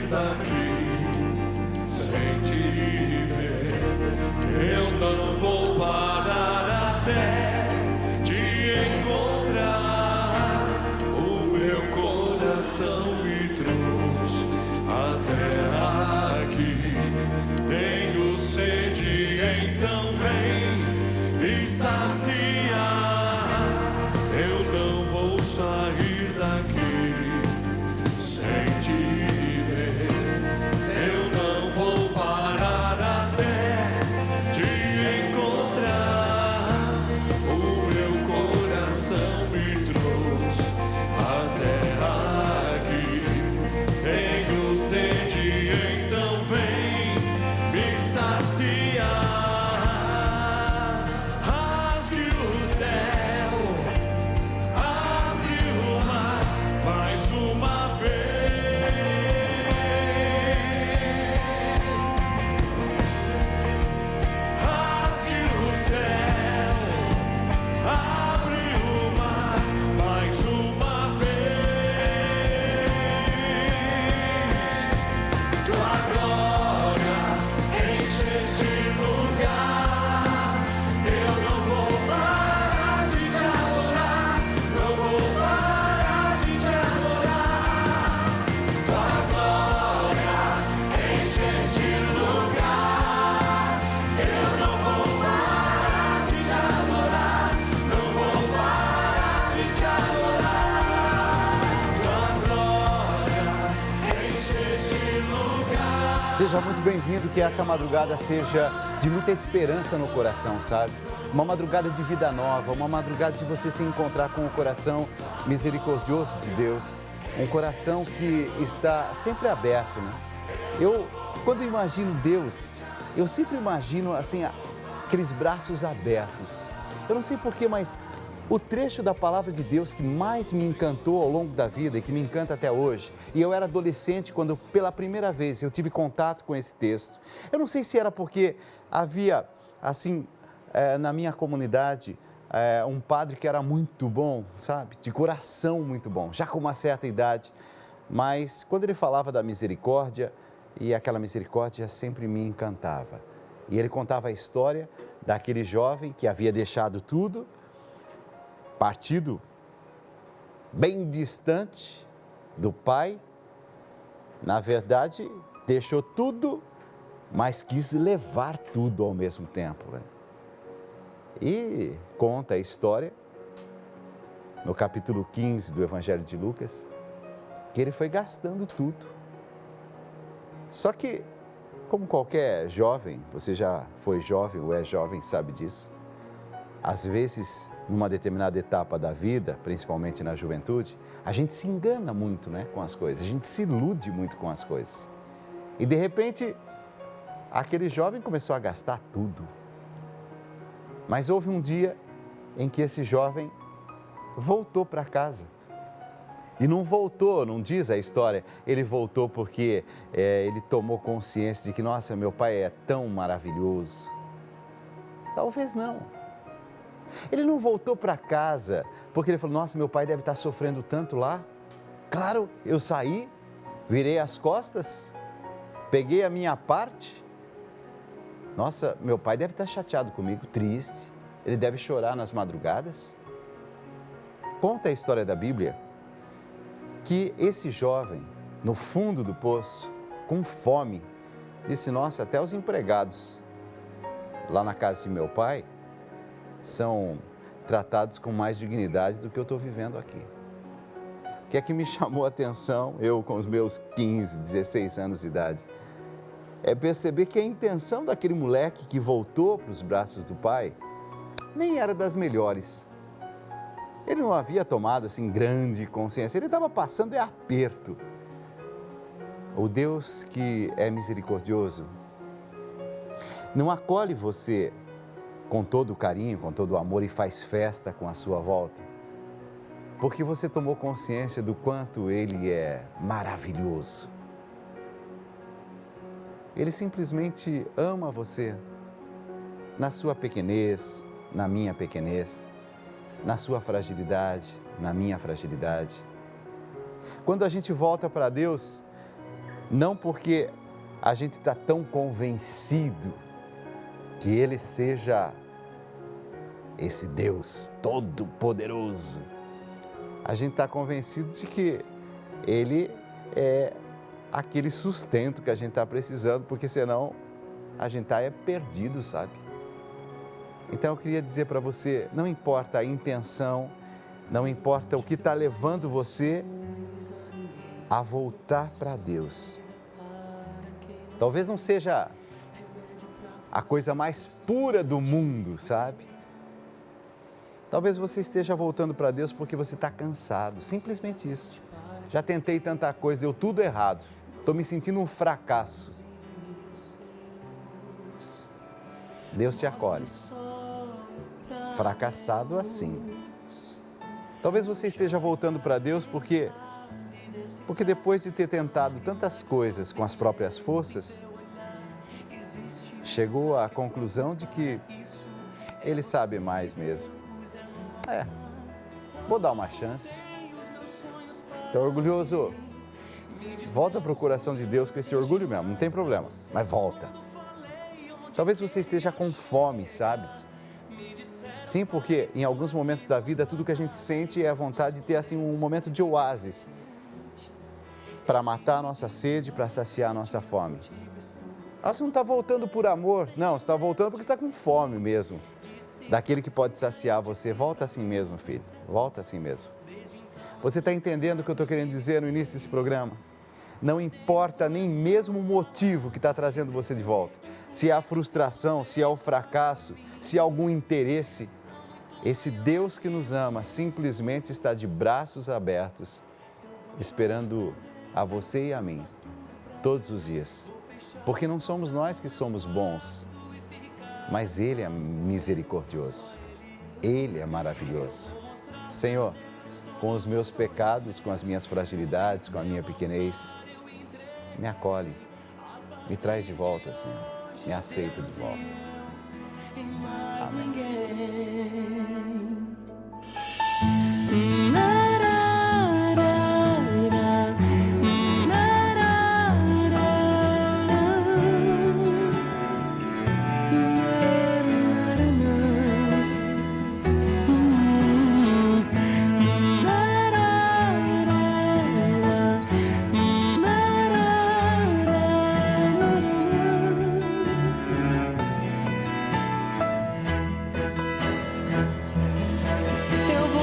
sair daqui sem te ver. Eu não vou parar até te encontrar. O meu coração me trouxe até aqui. Tenho sede, então vem me saciar. Eu não vou sair daqui sem te ver. Eu não vou parar até te encontrar. O meu coração me trouxe até aqui. Tenho sede, então vem me saciar. Rasgue o céu, abre o mar mais uma vez. Rasgue o céu, abre o mar mais uma vez. Tua glória enche este lugar. Eu não vou parar de te adorar. Não vou parar de te adorar. Tua glória enche este lugar. Eu não vou parar de te adorar. Não vou parar de te adorar. Tua glória enche este lugar. Seja muito bem-vindo, que essa madrugada seja de muita esperança no coração, sabe? Uma madrugada de vida nova, uma madrugada de você se encontrar com o coração misericordioso de Deus, um coração que está sempre aberto, né? Quando imagino Deus, eu sempre imagino, assim, aqueles braços abertos. Eu não sei porquê, mas o trecho da palavra de Deus que mais me encantou ao longo da vida e que me encanta até hoje, e eu era adolescente quando pela primeira vez eu tive contato com esse texto. Eu não sei se era porque havia, assim, na minha comunidade, um padre que era muito bom, sabe? De coração muito bom, já com uma certa idade. Mas quando ele falava da misericórdia, e aquela misericórdia sempre me encantava. E ele contava a história daquele jovem que havia deixado tudo, partido bem distante do pai. Na verdade, deixou tudo, mas quis levar tudo ao mesmo tempo, né? E conta a história, no capítulo 15 do Evangelho de Lucas, que ele foi gastando tudo. Só que, como qualquer jovem, você já foi jovem ou é jovem, sabe disso, às vezes, numa determinada etapa da vida, principalmente na juventude, a gente se engana muito, né, com as coisas, a gente se ilude muito com as coisas. E de repente, aquele jovem começou a gastar tudo. Mas houve um dia em que esse jovem voltou para casa. E não voltou, não diz a história, ele voltou porque ele tomou consciência de que, nossa, meu pai é tão maravilhoso. Talvez não. Ele não voltou para casa porque ele falou, nossa, meu pai deve estar sofrendo tanto lá. Claro, eu saí, virei as costas, peguei a minha parte. Nossa, meu pai deve estar chateado comigo, triste, ele deve chorar nas madrugadas. Conta a história da Bíblia que esse jovem, no fundo do poço, com fome, disse, nossa, até os empregados lá na casa de meu pai são tratados com mais dignidade do que eu estou vivendo aqui. O que é que me chamou a atenção, eu com os meus 15, 16 anos de idade, é perceber que a intenção daquele moleque que voltou para os braços do pai nem era das melhores. Ele não havia tomado assim grande consciência, ele estava passando aperto. O Deus que é misericordioso não acolhe você com todo o carinho, com todo o amor e faz festa com a sua volta, porque você tomou consciência do quanto Ele é maravilhoso. Ele simplesmente ama você, na sua pequenez, na minha pequenez, na sua fragilidade, na minha fragilidade. Quando a gente volta para Deus, Não porque a gente está tão convencido que Ele seja esse Deus todo-poderoso. A gente está convencido de que Ele é aquele sustento que a gente está precisando, porque senão a gente está perdido, sabe? Então eu queria dizer para você, não importa a intenção, não importa o que está levando você a voltar para Deus. Talvez não seja a coisa mais pura do mundo, sabe? Talvez você esteja voltando para Deus porque você está cansado, simplesmente isso. Já tentei tanta coisa, deu tudo errado. Estou me sentindo um fracasso. Deus te acolhe. Fracassado assim. Talvez você esteja voltando para Deus porque depois de ter tentado tantas coisas com as próprias forças, chegou à conclusão de que Ele sabe mais mesmo. Vou dar uma chance. Então, orgulhoso, volta para o coração de Deus com esse orgulho mesmo, não tem problema, mas volta. Talvez você esteja com fome, sabe? Sim, porque em alguns momentos da vida, tudo que a gente sente é a vontade de ter assim um momento de oásis para matar a nossa sede, para saciar a nossa fome. Você não está voltando por amor, não, você está voltando porque está com fome mesmo. Daquele que pode saciar você. Volta assim mesmo, filho, volta assim mesmo. Você está entendendo o que eu estou querendo dizer no início desse programa? Não importa nem mesmo o motivo que está trazendo você de volta. Se é a frustração, se é o fracasso, se é algum interesse. Esse Deus que nos ama simplesmente está de braços abertos, esperando a você e a mim, todos os dias. Porque não somos nós que somos bons, mas Ele é misericordioso. Ele é maravilhoso. Senhor, com os meus pecados, com as minhas fragilidades, com a minha pequenez, me acolhe, me traz de volta, Senhor, me aceita de volta. Amém.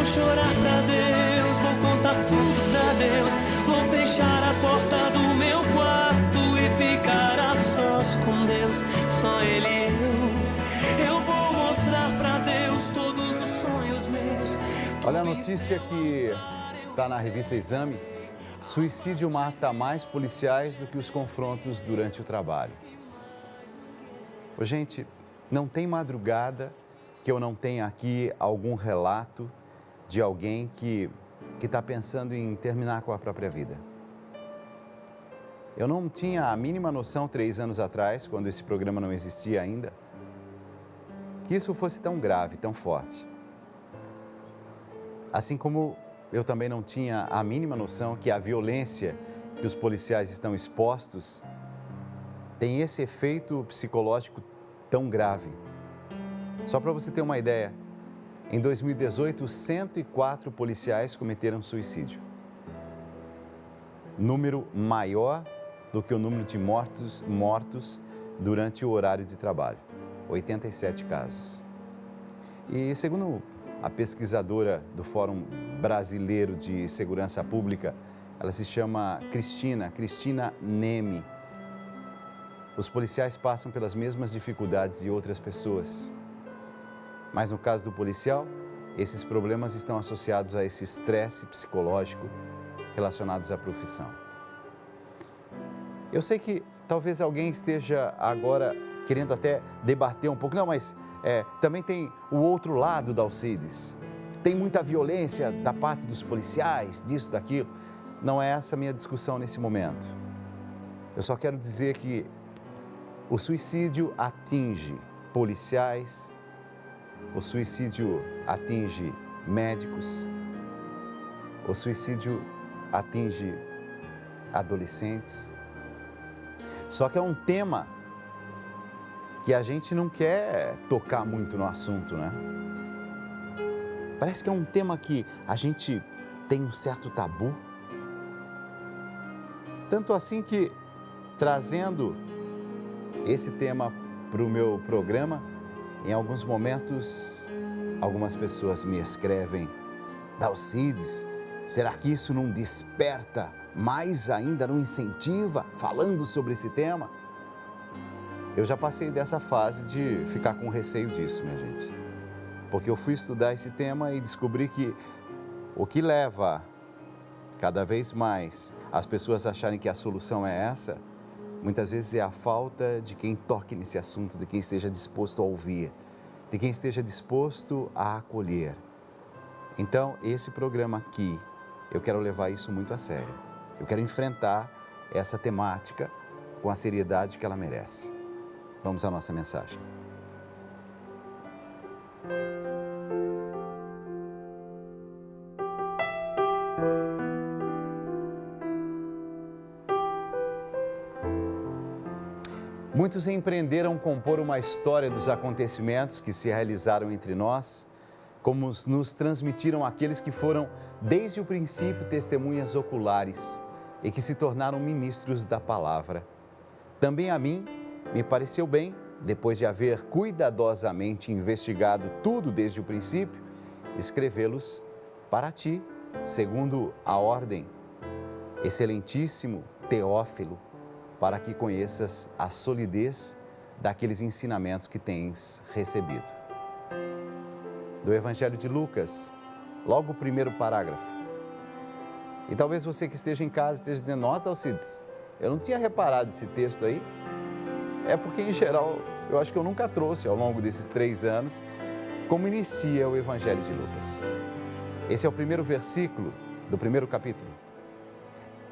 Chorar pra Deus, vou contar tudo pra Deus. Vou fechar a porta do meu quarto e ficar a sós com Deus, só Ele e eu. Eu vou mostrar pra Deus todos os sonhos meus. Olha a notícia que está na revista Exame. Suicídio mata mais policiais do que os confrontos durante o trabalho. Ô, gente, não tem madrugada que eu não tenha aqui algum relato de alguém que está pensando em terminar com a própria vida. Eu não tinha a mínima noção 3 anos atrás, quando esse programa não existia ainda, que isso fosse tão grave, tão forte. Assim como eu também não tinha a mínima noção que a violência que os policiais estão expostos tem esse efeito psicológico tão grave. Só para você ter uma ideia, em 2018, 104 policiais cometeram suicídio. Número maior do que o número de mortos durante o horário de trabalho. 87 casos. E segundo a pesquisadora do Fórum Brasileiro de Segurança Pública, ela se chama Cristina Neme. Os policiais passam pelas mesmas dificuldades de outras pessoas. Mas no caso do policial, esses problemas estão associados a esse estresse psicológico relacionados à profissão. Eu sei que talvez alguém esteja agora querendo até debater um pouco. Não, mas também tem o outro lado da Alcides. Tem muita violência da parte dos policiais, disso, daquilo. Não é essa a minha discussão nesse momento. Eu só quero dizer que o suicídio atinge policiais, o suicídio atinge médicos, o suicídio atinge adolescentes, Só que é um tema que a gente não quer tocar muito no assunto, né? Parece que é um tema que a gente tem um certo tabu. Tanto assim que, trazendo esse tema para o meu programa, em alguns momentos, algumas pessoas me escrevem: Dalcides, será que isso não desperta mais ainda, não incentiva falando sobre esse tema? Eu já passei dessa fase de ficar com receio disso, minha gente. Porque eu fui estudar esse tema e descobri que o que leva cada vez mais as pessoas acharem que a solução é essa, muitas vezes é a falta de quem toque nesse assunto, de quem esteja disposto a ouvir, de quem esteja disposto a acolher. Então, esse programa aqui, eu quero levar isso muito a sério. Eu quero enfrentar essa temática com a seriedade que ela merece. Vamos à nossa mensagem. Muitos empreenderam compor uma história dos acontecimentos que se realizaram entre nós, como nos transmitiram aqueles que foram, desde o princípio, testemunhas oculares e que se tornaram ministros da palavra. Também a mim me pareceu bem, depois de haver cuidadosamente investigado tudo desde o princípio, escrevê-los para ti, segundo a ordem, excelentíssimo Teófilo, para que conheças a solidez daqueles ensinamentos que tens recebido. Do Evangelho de Lucas, logo o primeiro parágrafo. E talvez você que esteja em casa esteja dizendo: nossa, Dalcides, eu não tinha reparado esse texto aí. É porque, em geral, eu acho que eu nunca trouxe ao longo desses 3 anos como inicia o Evangelho de Lucas. Esse é o primeiro versículo do primeiro capítulo.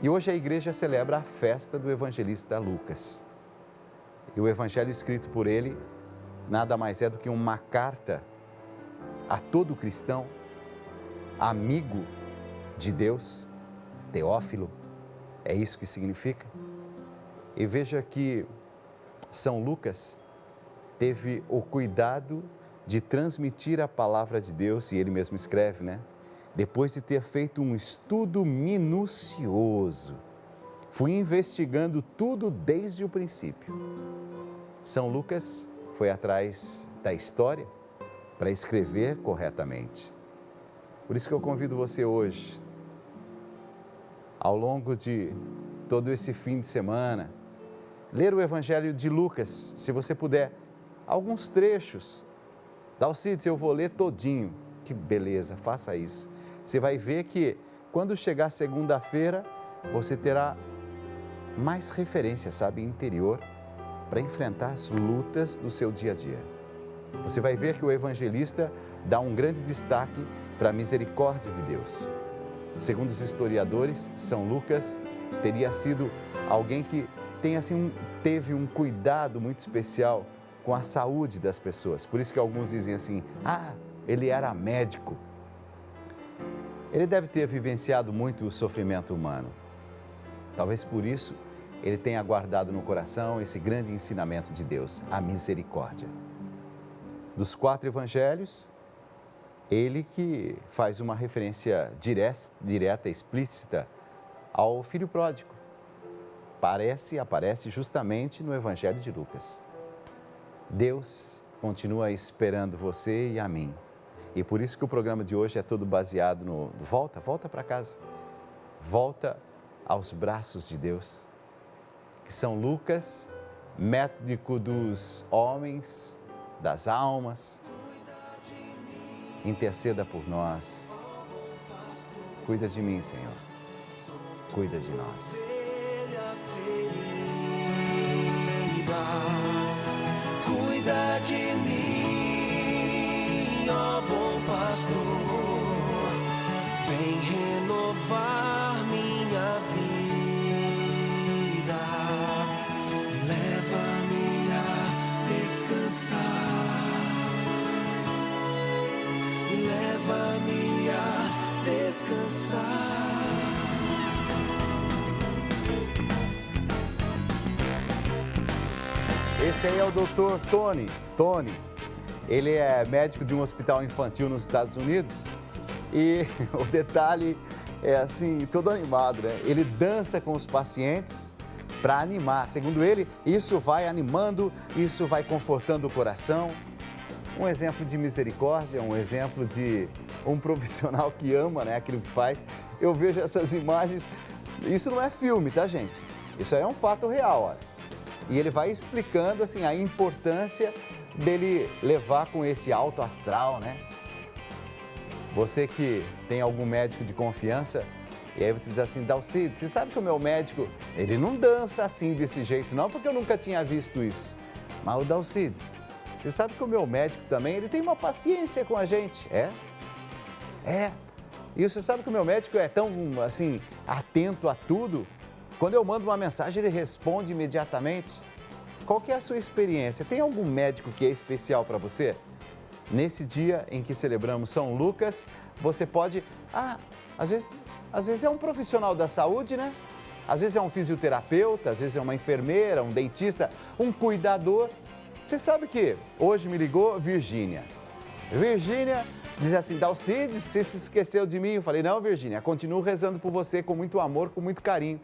E hoje a igreja celebra a festa do evangelista Lucas. E o evangelho escrito por ele nada mais é do que uma carta a todo cristão, amigo de Deus, Teófilo. É isso que significa. E veja que São Lucas teve o cuidado de transmitir a palavra de Deus, e ele mesmo escreve, né? Depois de ter feito um estudo minucioso, fui investigando tudo desde o princípio. São Lucas foi atrás da história para escrever corretamente. Por isso que eu convido você hoje, ao longo de todo esse fim de semana, ler o Evangelho de Lucas, se você puder, alguns trechos. Dalcides, eu vou ler todinho. Que beleza, faça isso. Você vai ver que quando chegar segunda-feira, você terá mais referência, sabe, interior, para enfrentar as lutas do seu dia a dia. Você vai ver que o evangelista dá um grande destaque para a misericórdia de Deus. Segundo os historiadores, São Lucas teria sido alguém que teve um cuidado muito especial com a saúde das pessoas. Por isso que alguns dizem assim: ele era médico. Ele deve ter vivenciado muito o sofrimento humano. Talvez por isso ele tenha guardado no coração esse grande ensinamento de Deus, a misericórdia. Dos 4 evangelhos, ele que faz uma referência direta, explícita ao filho pródigo. Aparece justamente no Evangelho de Lucas. Deus continua esperando você e a mim. E por isso que o programa de hoje é todo baseado no volta para casa. Volta aos braços de Deus. Que São Lucas, médico dos homens, das almas, interceda por nós. Cuida de mim, Senhor. Cuida de nós. Cuida de mim, ó bom pastor, vem renovar minha vida, leva-me a descansar, leva-me a descansar. Esse aí é o Dr. Tony. Ele é médico de um hospital infantil nos Estados Unidos e o detalhe é assim, todo animado, né? Ele dança com os pacientes para animar. Segundo ele, isso vai animando, isso vai confortando o coração. Um exemplo de misericórdia, um exemplo de um profissional que ama, né, aquilo que faz. Eu vejo essas imagens, isso não é filme, tá, gente? Isso aí é um fato real, olha. E ele vai explicando assim a importância dele levar com esse alto astral, né? Você que tem algum médico de confiança, e aí você diz assim, Dalcide, você sabe que o meu médico, ele não dança assim desse jeito não, porque eu nunca tinha visto isso. Mas o Dalcides, você sabe que o meu médico também, ele tem uma paciência com a gente, é? E você sabe que o meu médico é tão, assim, atento a tudo? Quando eu mando uma mensagem, ele responde imediatamente. Qual que é a sua experiência? Tem algum médico que é especial para você? Nesse dia em que celebramos São Lucas, você pode... às vezes é um profissional da saúde, né? Às vezes é um fisioterapeuta, às vezes é uma enfermeira, um dentista, um cuidador. Você sabe que hoje me ligou Virgínia. Virgínia diz assim, Dalcides, você se esqueceu de mim? Eu falei, não, Virgínia, continuo rezando por você com muito amor, com muito carinho.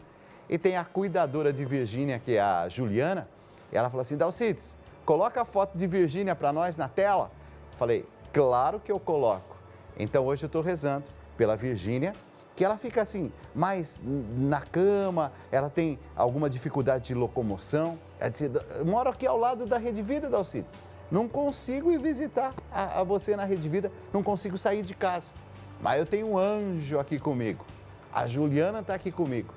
E tem a cuidadora de Virgínia, que é a Juliana, e ela falou assim, Dalcides, coloca a foto de Virgínia para nós na tela. Eu falei, claro que eu coloco. Então hoje eu estou rezando pela Virgínia, que ela fica assim, mais na cama, ela tem alguma dificuldade de locomoção. Ela disse, eu moro aqui ao lado da Rede Vida, Dalcides. Não consigo ir visitar a você na Rede Vida, não consigo sair de casa. Mas eu tenho um anjo aqui comigo. A Juliana está aqui comigo.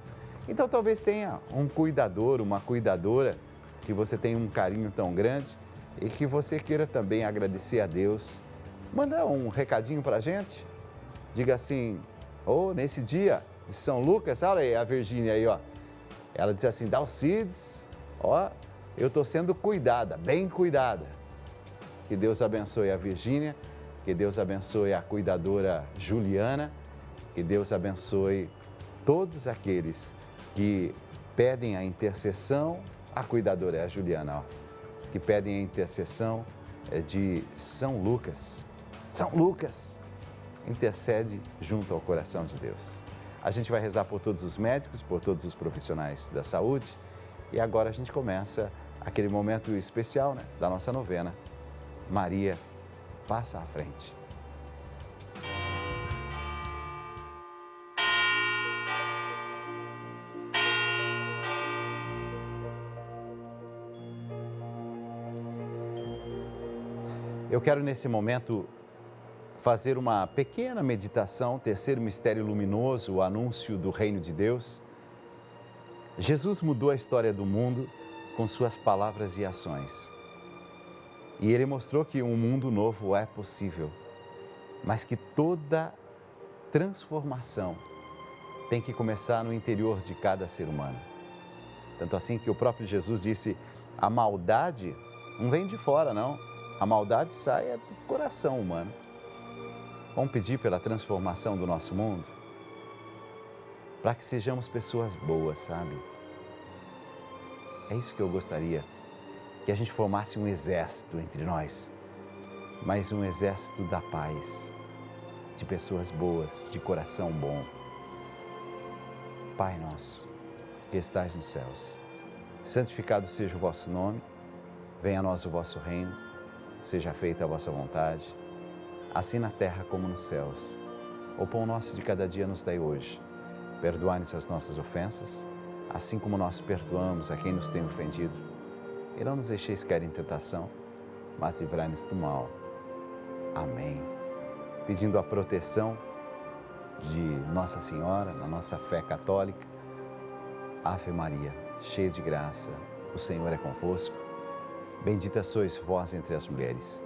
Então talvez tenha um cuidador, uma cuidadora, que você tenha um carinho tão grande e que você queira também agradecer a Deus. Manda um recadinho para a gente. Diga assim, nesse dia de São Lucas, olha aí a Virgínia aí, ó. Ela diz assim, Dalcides, eu estou sendo cuidada, bem cuidada. Que Deus abençoe a Virgínia, que Deus abençoe a cuidadora Juliana, que Deus abençoe todos aqueles que pedem a intercessão, a cuidadora é a Juliana, ó, que pedem a intercessão de São Lucas. São Lucas intercede junto ao coração de Deus. A gente vai rezar por todos os médicos, por todos os profissionais da saúde e agora a gente começa aquele momento especial, né, da nossa novena. Maria, passa à frente. Eu quero nesse momento fazer uma pequena meditação, terceiro mistério luminoso, o anúncio do reino de Deus. Jesus mudou a história do mundo com suas palavras e ações. E ele mostrou que um mundo novo é possível, mas que toda transformação tem que começar no interior de cada ser humano. Tanto assim que o próprio Jesus disse, a maldade não vem de fora, não. A maldade sai do coração humano. Vamos pedir pela transformação do nosso mundo? Para que sejamos pessoas boas, sabe? É isso que eu gostaria, que a gente formasse um exército entre nós, mas um exército da paz, de pessoas boas, de coração bom. Pai nosso, que estais nos céus, santificado seja o vosso nome, venha a nós o vosso reino, seja feita a vossa vontade, assim na terra como nos céus. O pão nosso de cada dia nos dai hoje. Perdoai-nos as nossas ofensas, assim como nós perdoamos a quem nos tem ofendido. E não nos deixeis cair em tentação, mas livrai-nos do mal. Amém. Pedindo a proteção de Nossa Senhora, na nossa fé católica. Ave Maria, cheia de graça, o Senhor é convosco. Bendita sois vós entre as mulheres,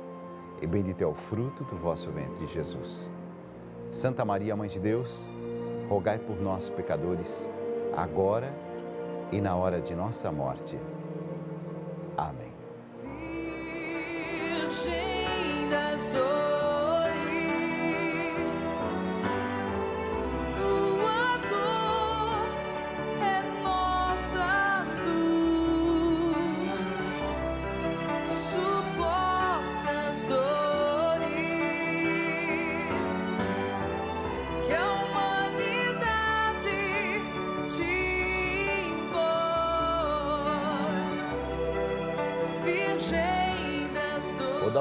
e bendito é o fruto do vosso ventre, Jesus. Santa Maria, Mãe de Deus, rogai por nós, pecadores, agora e na hora de nossa morte. Amém. Virgem das dores, tua dor é nossa luz.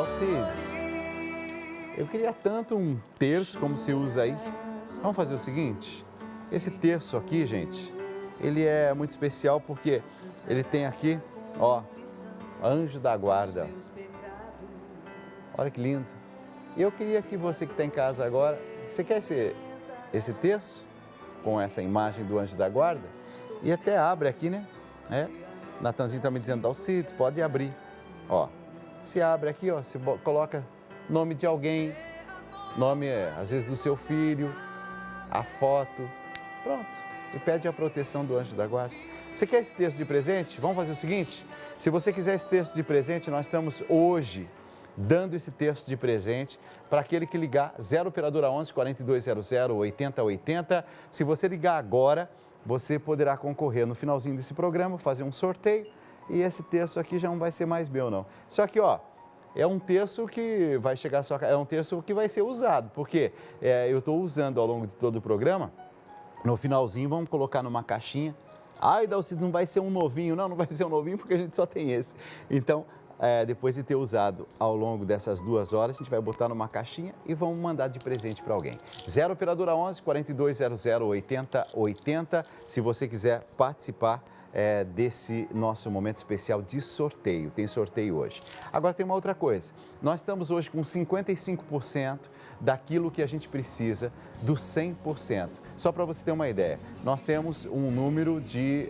Dalcides, eu queria tanto um terço como se usa aí. Vamos fazer o seguinte, esse terço aqui, gente, ele é muito especial porque ele tem aqui, ó, anjo da guarda. Olha que lindo. E eu queria que você que está em casa agora, você quer esse terço com essa imagem do anjo da guarda? E até abre aqui, né? Natanzinho está me dizendo, Dalcides, pode abrir. Ó, se abre aqui, ó, você coloca nome de alguém, nome, às vezes, do seu filho, a foto, pronto. E pede a proteção do anjo da guarda. Você quer esse terço de presente? Vamos fazer o seguinte, se você quiser esse terço de presente, nós estamos hoje dando esse terço de presente para aquele que ligar 0 operadora 11 4200 8080. Se você ligar agora, você poderá concorrer no finalzinho desse programa, fazer um sorteio e esse terço aqui já não vai ser mais meu, não. Só que, ó, é um terço que vai chegar só, é um terço que vai ser usado, porque eu estou usando ao longo de todo o programa. No finalzinho, vamos colocar numa caixinha. Ai, Dalcides, não vai ser um novinho. Não, não vai ser um novinho porque a gente só tem esse. Então, depois de ter usado ao longo dessas 2 horas, a gente vai botar numa caixinha e vamos mandar de presente para alguém. 0 operadora 11 4200 8080, se você quiser participar desse nosso momento especial de sorteio. Tem sorteio hoje. Agora tem uma outra coisa. Nós estamos hoje com 55% daquilo que a gente precisa, do 100%. Só para você ter uma ideia, nós temos um número de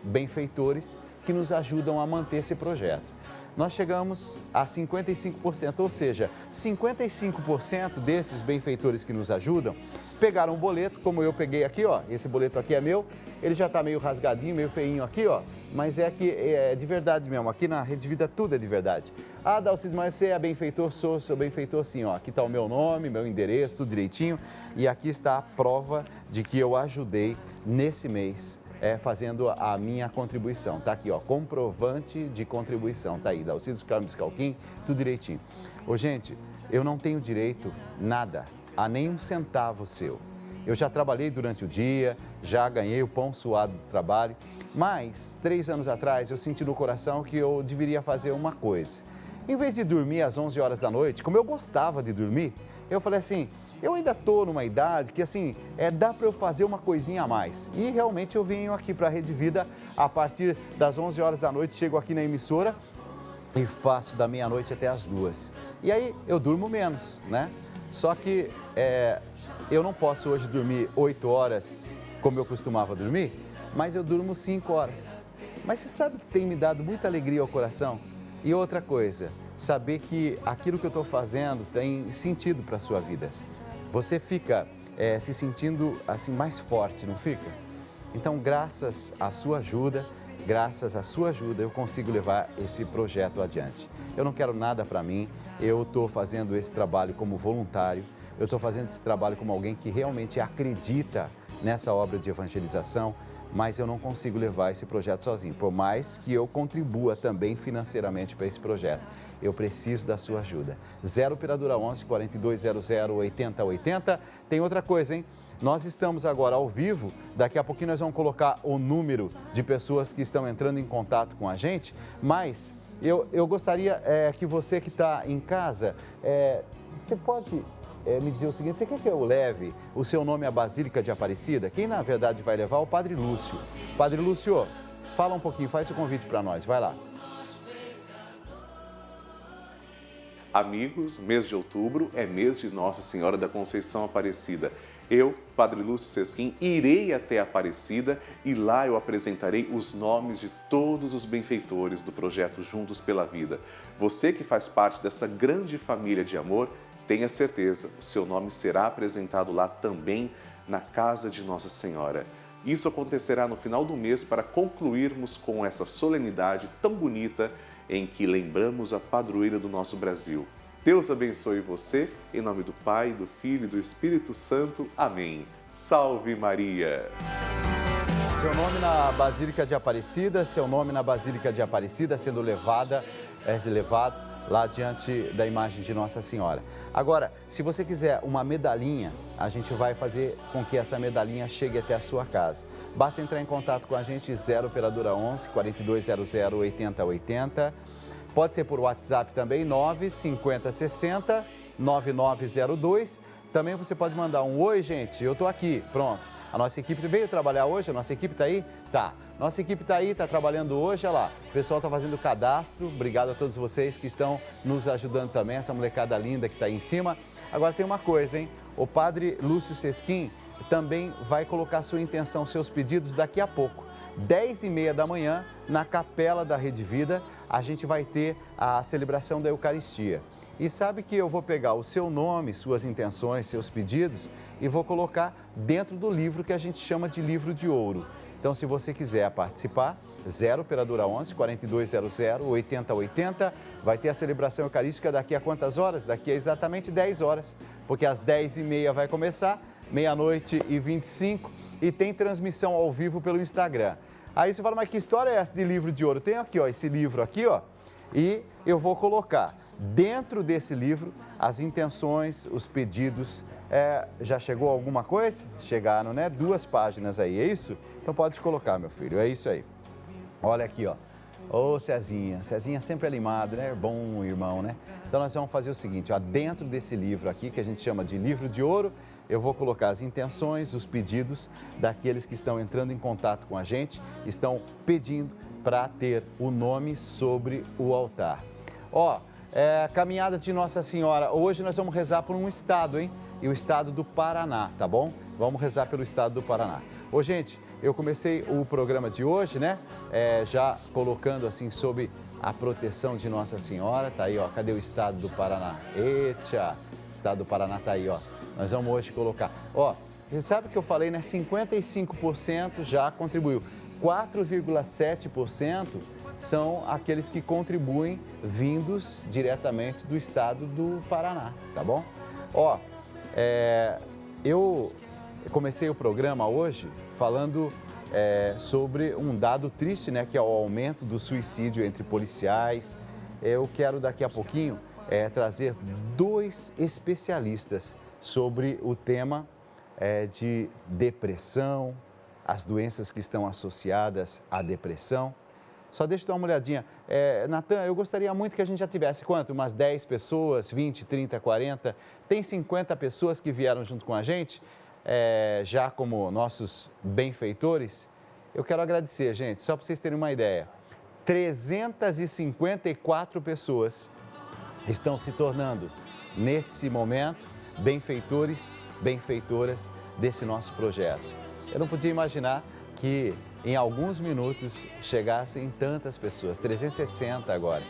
benfeitores que nos ajudam a manter esse projeto. Nós chegamos a 55%, ou seja, 55% desses benfeitores que nos ajudam pegaram um boleto, como eu peguei aqui, ó, esse boleto aqui é meu, ele já está meio rasgadinho, meio feinho aqui, ó, mas é que é de verdade mesmo, aqui na Rede Vida tudo é de verdade. Ah, Dalcides, mas você é benfeitor? Sou benfeitor sim, ó, aqui está o meu nome, meu endereço, tudo direitinho, e aqui está a prova de que eu ajudei nesse mês. Fazendo a minha contribuição. Tá aqui, ó, comprovante de contribuição. Tá aí, Dalcides Carlos Calquim, tudo direitinho. Ô, gente, eu não tenho direito nada, a nem um centavo seu. Eu já trabalhei durante o dia, já ganhei o pão suado do trabalho, mas 3 anos atrás eu senti no coração que eu deveria fazer uma coisa. Em vez de dormir às 11 horas da noite, como eu gostava de dormir, eu falei assim, eu ainda estou numa idade que, assim, dá para eu fazer uma coisinha a mais. E realmente eu venho aqui para a Rede Vida a partir das 11 horas da noite, chego aqui na emissora e faço da meia-noite até as 2. E aí eu durmo menos, né? Só que eu não posso hoje dormir 8 horas como eu costumava dormir, mas eu durmo 5 horas. Mas você sabe que tem me dado muita alegria ao coração? E outra coisa, saber que aquilo que eu estou fazendo tem sentido para a sua vida. Você fica se sentindo assim mais forte, não fica? Então, graças à sua ajuda, eu consigo levar esse projeto adiante. Eu não quero nada para mim, eu estou fazendo esse trabalho como voluntário, eu estou fazendo esse trabalho como alguém que realmente acredita nessa obra de evangelização, mas eu não consigo levar esse projeto sozinho, por mais que eu contribua também financeiramente para esse projeto. Eu preciso da sua ajuda. 0 operadora 11 4200 8080. Tem outra coisa, hein? Nós estamos agora ao vivo, daqui a pouquinho nós vamos colocar o número de pessoas que estão entrando em contato com a gente, mas eu gostaria que você que está em casa, você pode me dizer o seguinte, você quer que eu leve o seu nome à Basílica de Aparecida? Quem na verdade vai levar é o Padre Lúcio. Padre Lúcio, fala um pouquinho, faz o convite para nós, vai lá. Amigos, mês de outubro é mês de Nossa Senhora da Conceição Aparecida. Eu, Padre Lúcio Sesquim, irei até Aparecida e lá eu apresentarei os nomes de todos os benfeitores do projeto Juntos pela Vida. Você que faz parte dessa grande família de amor, tenha certeza, o seu nome será apresentado lá também na casa de Nossa Senhora. Isso acontecerá no final do mês para concluirmos com essa solenidade tão bonita em que lembramos a padroeira do nosso Brasil. Deus abençoe você, em nome do Pai, do Filho e do Espírito Santo. Amém. Salve Maria! Seu nome na Basílica de Aparecida, sendo levado lá diante da imagem de Nossa Senhora. Agora, se você quiser uma medalhinha, a gente vai fazer com que essa medalhinha chegue até a sua casa. Basta entrar em contato com a gente, 0 operadora 11 4200 8080. Pode ser por WhatsApp também, 95060 9902. Também você pode mandar um oi, gente, eu tô aqui, pronto. A nossa equipe veio trabalhar hoje, a nossa equipe tá aí? Tá. Nossa equipe tá aí, tá trabalhando hoje, olha lá. O pessoal tá fazendo cadastro, obrigado a todos vocês que estão nos ajudando também, essa molecada linda que tá aí em cima. Agora tem uma coisa, hein? O padre Lúcio Sesquim também vai colocar sua intenção, seus pedidos daqui a pouco. 10h30 da manhã, na Capela da Rede Vida, a gente vai ter a celebração da Eucaristia. E sabe que eu vou pegar o seu nome, suas intenções, seus pedidos e vou colocar dentro do livro que a gente chama de livro de ouro. Então, se você quiser participar, 0 operadora 11 4200 8080, vai ter a celebração eucarística daqui a quantas horas? Daqui a exatamente 10 horas, porque às 10h30 vai começar, meia-noite e 25, e tem transmissão ao vivo pelo Instagram. Aí você fala, mas que história é essa de livro de ouro? Tem aqui, ó, esse livro aqui, ó, e eu vou colocar dentro desse livro as intenções, os pedidos. Já chegou alguma coisa? Chegaram, né? 2 páginas aí, é isso? Então pode colocar, meu filho, é isso aí. Olha aqui, ó. Ô, Cezinha. Cezinha sempre animado, né? Bom irmão, né? Então nós vamos fazer o seguinte, ó, dentro desse livro aqui, que a gente chama de livro de ouro, eu vou colocar as intenções, os pedidos daqueles que estão entrando em contato com a gente, estão pedindo para ter o nome sobre o altar. Ó, caminhada de Nossa Senhora. Hoje nós vamos rezar por um estado, hein? E o estado do Paraná, tá bom? Vamos rezar pelo estado do Paraná. Ô, gente, eu comecei o programa de hoje, né? Já colocando assim sobre a proteção de Nossa Senhora. Tá aí, ó. Cadê o estado do Paraná? Eita! O estado do Paraná tá aí, ó. Nós vamos hoje colocar. Ó, você sabe o que eu falei, né? 55% já contribuiu. 4,7% são aqueles que contribuem vindos diretamente do estado do Paraná, tá bom? Ó, eu comecei o programa hoje falando sobre um dado triste, né, que é o aumento do suicídio entre policiais. Eu quero daqui a pouquinho trazer 2 especialistas sobre o tema de depressão, as doenças que estão associadas à depressão. Só deixa eu dar uma olhadinha. Natan, eu gostaria muito que a gente já tivesse quanto? Umas 10 pessoas, 20, 30, 40. Tem 50 pessoas que vieram junto com a gente, já como nossos benfeitores. Eu quero agradecer, gente, só para vocês terem uma ideia. 354 pessoas estão se tornando, nesse momento, benfeitores, benfeitoras desse nosso projeto. Eu não podia imaginar que em alguns minutos chegassem tantas pessoas, 360 agora.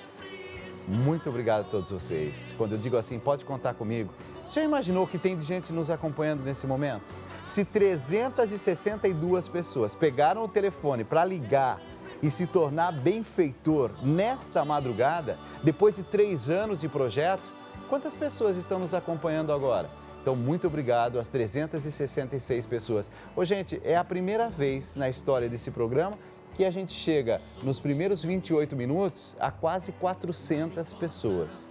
Muito obrigado a todos vocês. Quando eu digo assim, pode contar comigo. Você já imaginou que tem gente nos acompanhando nesse momento? Se 362 pessoas pegaram o telefone para ligar e se tornar benfeitor nesta madrugada, depois de 3 anos de projeto, quantas pessoas estão nos acompanhando agora? Então, muito obrigado às 366 pessoas. Ô, gente, é a primeira vez na história desse programa que a gente chega nos primeiros 28 minutos a quase 400 pessoas.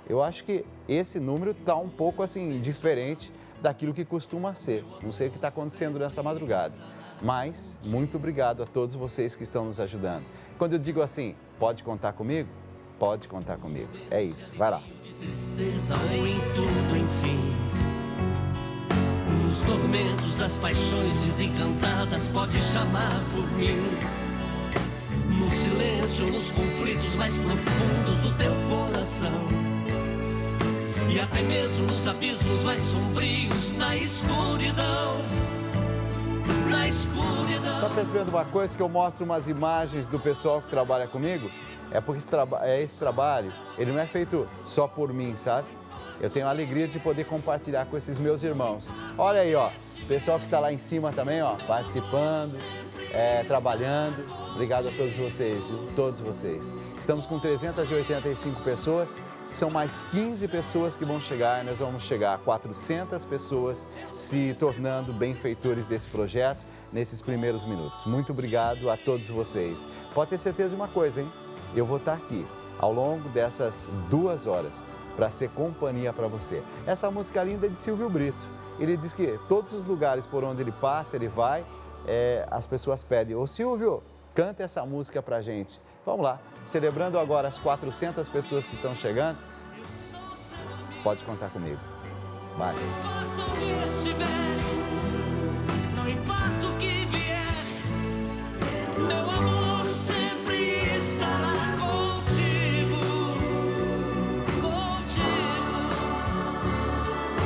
Eu acho que esse número está um pouco assim, diferente daquilo que costuma ser. Não sei o que está acontecendo nessa madrugada. Mas, muito obrigado a todos vocês que estão nos ajudando. Quando eu digo assim, pode contar comigo? Pode contar comigo. É isso, vai lá. Tristeza ou em tudo, enfim. Nos tormentos das paixões desencantadas, pode chamar por mim. No silêncio, nos conflitos mais profundos do teu coração. E até mesmo nos abismos mais sombrios, na escuridão. Na escuridão. Está percebendo uma coisa que eu mostro umas imagens do pessoal que trabalha comigo? É porque esse trabalho, ele não é feito só por mim, sabe? Eu tenho a alegria de poder compartilhar com esses meus irmãos. Olha aí, ó, o pessoal que está lá em cima também, ó, participando, trabalhando. Obrigado a todos vocês, viu? Todos vocês. Estamos com 385 pessoas, são mais 15 pessoas que vão chegar e nós vamos chegar a 400 pessoas se tornando benfeitores desse projeto nesses primeiros minutos. Muito obrigado a todos vocês. Pode ter certeza de uma coisa, hein? Eu vou estar aqui ao longo dessas 2 horas para ser companhia para você. Essa música linda é de Silvio Brito. Ele diz que todos os lugares por onde ele passa, ele vai, as pessoas pedem, ô Silvio, canta essa música pra gente. Vamos lá, celebrando agora as 400 pessoas que estão chegando. Pode contar comigo. Vai. Não importa o que estiver, não importa o que vier, meu amor sempre estará contigo,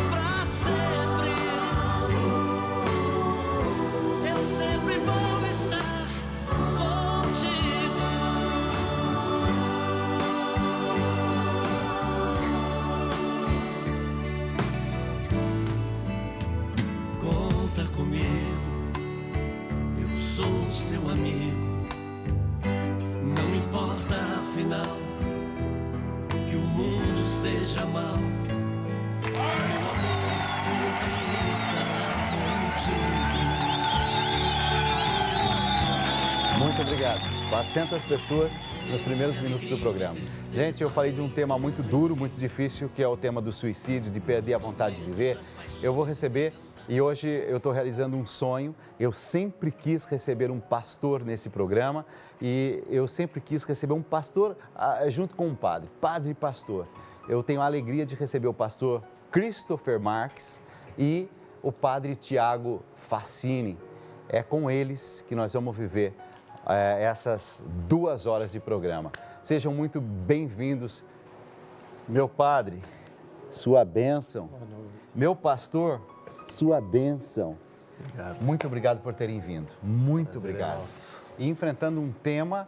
pra sempre. Eu sempre vou estar contigo. Conta comigo, eu sou seu amigo. Não importa afinal que o mundo seja mau, meu amor sempre estará contigo. Muito obrigado. 400 pessoas nos primeiros minutos do programa. Gente, eu falei de um tema muito duro, muito difícil, que é o tema do suicídio, de perder a vontade de viver. Eu vou receber, e hoje eu estou realizando um sonho. Eu sempre quis receber um pastor nesse programa e eu sempre quis receber um pastor junto com um padre, padre e pastor. Eu tenho a alegria de receber o pastor Christopher Marques e o padre Tiago Fassini. É com eles que nós vamos viver essas 2 horas de programa. Sejam muito bem-vindos. Meu padre, sua bênção. Meu pastor, sua bênção. Obrigado. Muito obrigado por terem vindo. Muito obrigado. E enfrentando um tema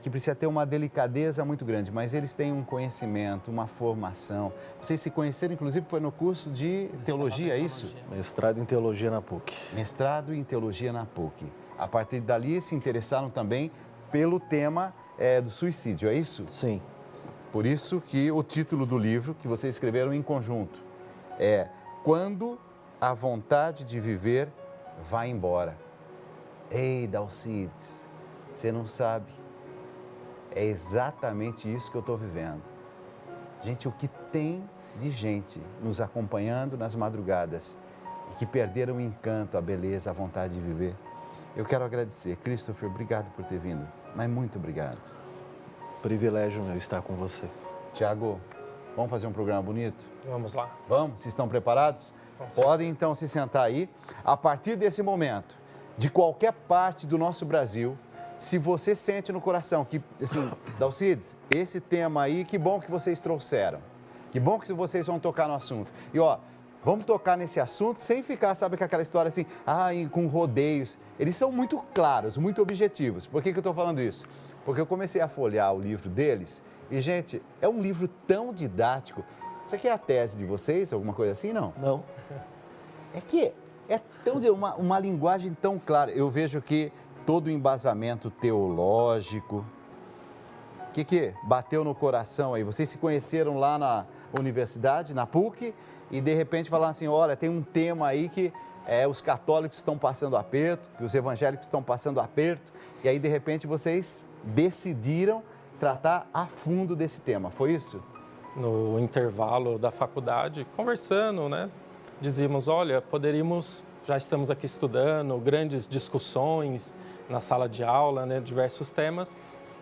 que precisa ter uma delicadeza muito grande, mas eles têm um conhecimento, uma formação. Vocês se conheceram, inclusive, foi no curso de teologia, é isso? Mestrado em teologia na PUC. Mestrado em teologia na PUC. A partir dali se interessaram também pelo tema do suicídio, é isso? Sim. Por isso que o título do livro que vocês escreveram em conjunto é Quando a Vontade de Viver Vai Embora. Ei, Dalcides, você não sabe. É exatamente isso que eu estou vivendo. Gente, o que tem de gente nos acompanhando nas madrugadas e que perderam o encanto, a beleza, a vontade de viver. Eu quero agradecer. Christopher, obrigado por ter vindo, mas muito obrigado. Privilégio meu estar com você. Tiago, vamos fazer um programa bonito? Vamos lá. Vamos? Vocês estão preparados? Podem então se sentar aí. A partir desse momento, de qualquer parte do nosso Brasil, se você sente no coração que, assim, Dalcides, esse tema aí, que bom que vocês trouxeram. Que bom que vocês vão tocar no assunto. E ó, vamos tocar nesse assunto sem ficar, sabe, com aquela história assim, com rodeios. Eles são muito claros, muito objetivos. Por que eu estou falando isso? Porque eu comecei a folhear o livro deles e, gente, é um livro tão didático. Isso aqui é a tese de vocês, alguma coisa assim, não? Não. É que é uma linguagem tão clara. Eu vejo que todo o embasamento teológico. O que bateu no coração aí? Vocês se conheceram lá na universidade, na PUC, e de repente falaram assim, olha, tem um tema aí que os católicos estão passando aperto, que os evangélicos estão passando aperto, e aí de repente vocês decidiram tratar a fundo desse tema, foi isso? No intervalo da faculdade, conversando, né? Dizíamos, olha, já estamos aqui estudando, grandes discussões na sala de aula, né? Diversos temas.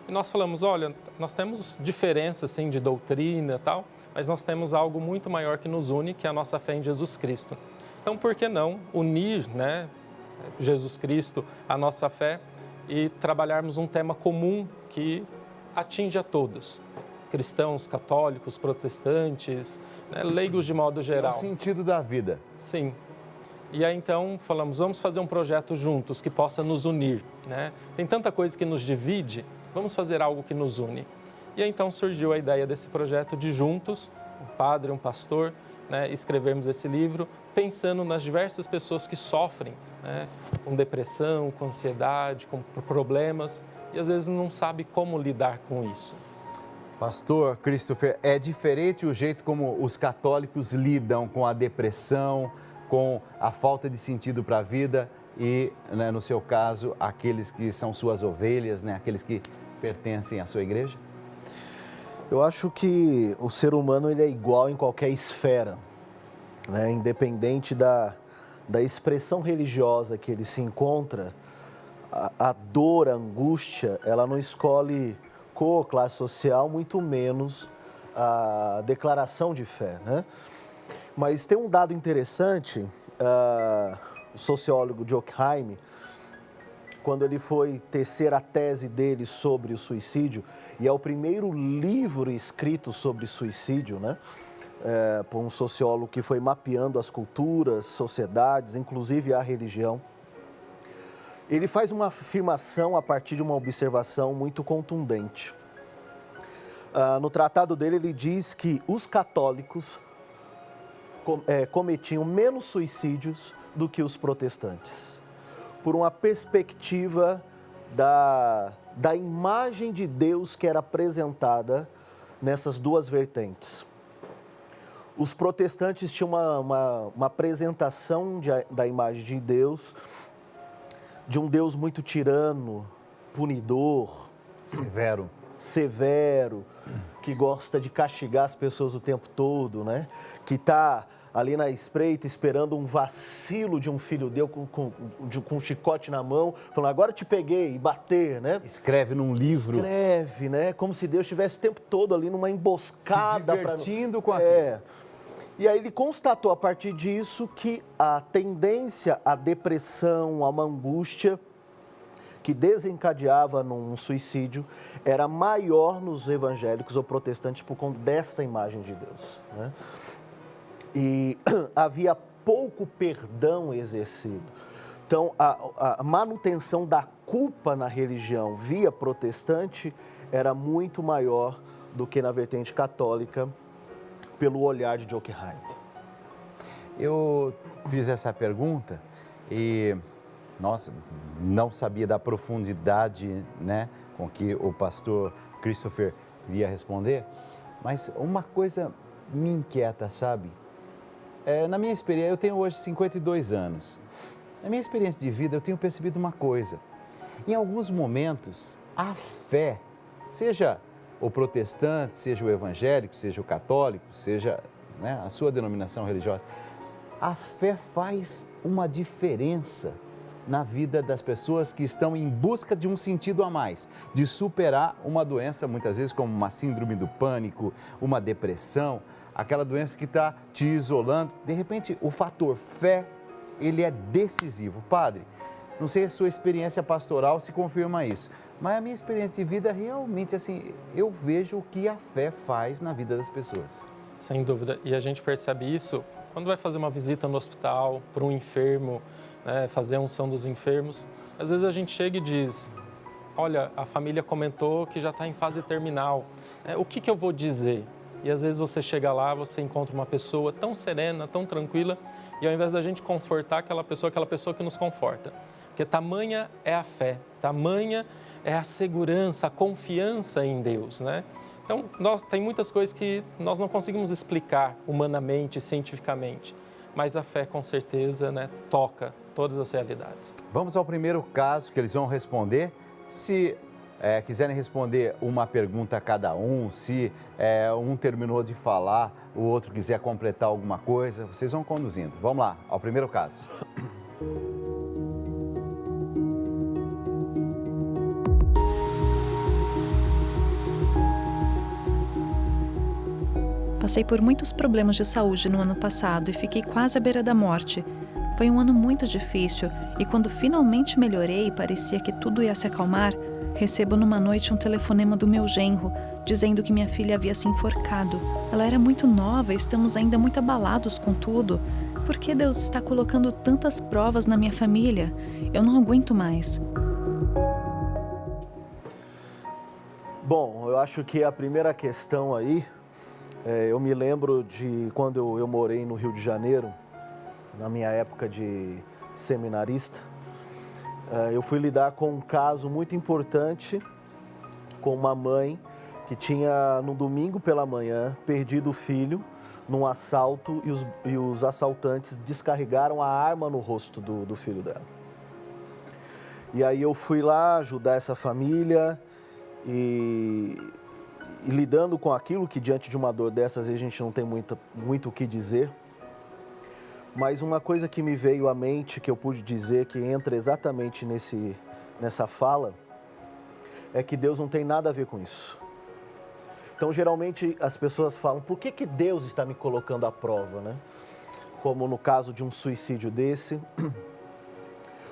E nós falamos, olha, nós temos diferenças, assim, de doutrina e tal, mas nós temos algo muito maior que nos une, que é a nossa fé em Jesus Cristo. Então, por que não unir, né, Jesus Cristo, a nossa fé e trabalharmos um tema comum que atinge a todos? Cristãos, católicos, protestantes, né, leigos de modo geral. É o sentido da vida. Sim. E aí, então, falamos, vamos fazer um projeto juntos que possa nos unir, né? Tem tanta coisa que nos divide, vamos fazer algo que nos une. E aí, então, surgiu a ideia desse projeto de juntos, um padre, um pastor, né, escrevermos esse livro, pensando nas diversas pessoas que sofrem, né, com depressão, com ansiedade, com problemas, e às vezes não sabe como lidar com isso. Pastor Christopher, é diferente o jeito como os católicos lidam com a depressão, com a falta de sentido para a vida e, né, no seu caso, aqueles que são suas ovelhas, né, aqueles que pertencem à sua igreja? Eu acho que o ser humano ele é igual em qualquer esfera, né? Independente da expressão religiosa que ele se encontra, a dor, a angústia, ela não escolhe cor, classe social, muito menos a declaração de fé, né? Mas tem um dado interessante, o sociólogo Durkheim, quando ele foi tecer a tese dele sobre o suicídio, e é o primeiro livro escrito sobre suicídio, né? Por um sociólogo que foi mapeando as culturas, sociedades, inclusive a religião. Ele faz uma afirmação a partir de uma observação muito contundente. No tratado dele, ele diz que os católicos cometiam menos suicídios do que os protestantes, por uma perspectiva da imagem de Deus que era apresentada nessas duas vertentes. Os protestantes tinham uma apresentação da imagem de Deus, de um Deus muito tirano, punidor, severo, que gosta de castigar as pessoas o tempo todo, né? Que está ali na espreita esperando um vacilo de um filho dele com um chicote na mão, falando, agora te peguei, e bater, né? Escreve num livro. Escreve, né? Como se Deus estivesse o tempo todo ali numa emboscada. Se divertindo com aquilo. E aí ele constatou a partir disso que a tendência à depressão, a uma angústia que desencadeava num suicídio era maior nos evangélicos ou protestantes por conta dessa imagem de Deus, né? E havia pouco perdão exercido. Então, a manutenção da culpa na religião via protestante era muito maior do que na vertente católica, pelo olhar de Durkheim. Eu fiz essa pergunta e, nossa, não sabia da profundidade, né, com que o pastor Christopher iria responder, mas uma coisa me inquieta, sabe? Na minha experiência, eu tenho hoje 52 anos. Na minha experiência de vida, eu tenho percebido uma coisa. Em alguns momentos, a fé, seja o protestante, seja o evangélico, seja o católico, seja, né, a sua denominação religiosa, a fé faz uma diferença na vida das pessoas que estão em busca de um sentido a mais, de superar uma doença, muitas vezes como uma síndrome do pânico, uma depressão, aquela doença que está te isolando. De repente, o fator fé, ele é decisivo. Padre, não sei se a sua experiência pastoral se confirma isso, mas a minha experiência de vida realmente, assim, eu vejo o que a fé faz na vida das pessoas. Sem dúvida. E a gente percebe isso quando vai fazer uma visita no hospital para um enfermo, né, fazer a unção dos enfermos. Às vezes a gente chega e diz, olha, a família comentou que já está em fase terminal. O que eu vou dizer? E às vezes você chega lá, você encontra uma pessoa tão serena, tão tranquila, e ao invés da gente confortar aquela pessoa que nos conforta. Porque tamanha é a fé, tamanha é a segurança, a confiança em Deus, né? Então, tem muitas coisas que nós não conseguimos explicar humanamente, cientificamente, mas a fé, com certeza, né, toca todas as realidades. Vamos ao primeiro caso que eles vão responder. Se quiserem responder uma pergunta a cada um, se um terminou de falar, o outro quiser completar alguma coisa, vocês vão conduzindo. Vamos lá, ao primeiro caso. Passei por muitos problemas de saúde no ano passado e fiquei quase à beira da morte. Foi um ano muito difícil e quando finalmente melhorei e parecia que tudo ia se acalmar, recebo numa noite um telefonema do meu genro, dizendo que minha filha havia se enforcado. Ela era muito nova e estamos ainda muito abalados com tudo. Por que Deus está colocando tantas provas na minha família? Eu não aguento mais. Bom, eu acho que a primeira questão aí, eu me lembro de quando eu morei no Rio de Janeiro, na minha época de seminarista, eu fui lidar com um caso muito importante com uma mãe que tinha, no domingo pela manhã, perdido o filho num assalto e os assaltantes descarregaram a arma no rosto do filho dela. E aí eu fui lá ajudar essa família e lidando com aquilo que diante de uma dor dessas a gente não tem muito o que dizer. Mas uma coisa que me veio à mente, que eu pude dizer, que entra exatamente nessa fala é que Deus não tem nada a ver com isso. Então, geralmente, as pessoas falam, por que Deus está me colocando à prova, né? Como no caso de um suicídio desse,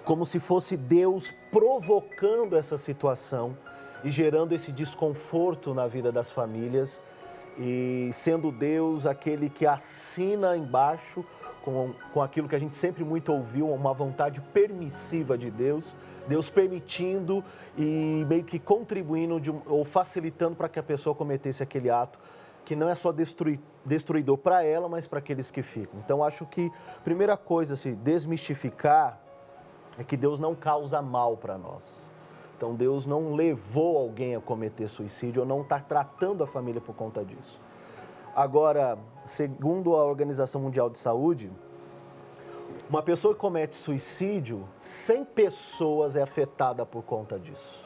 como se fosse Deus provocando essa situação e gerando esse desconforto na vida das famílias e sendo Deus aquele que assina embaixo com aquilo que a gente sempre muito ouviu, uma vontade permissiva de Deus, Deus permitindo e meio que contribuindo ou facilitando para que a pessoa cometesse aquele ato que não é só destruidor para ela, mas para aqueles que ficam. Então, acho que a primeira coisa, se desmistificar, é que Deus não causa mal para nós. Então, Deus não levou alguém a cometer suicídio ou não está tratando a família por conta disso. Agora, segundo a Organização Mundial de Saúde, uma pessoa que comete suicídio, 100 pessoas é afetada por conta disso.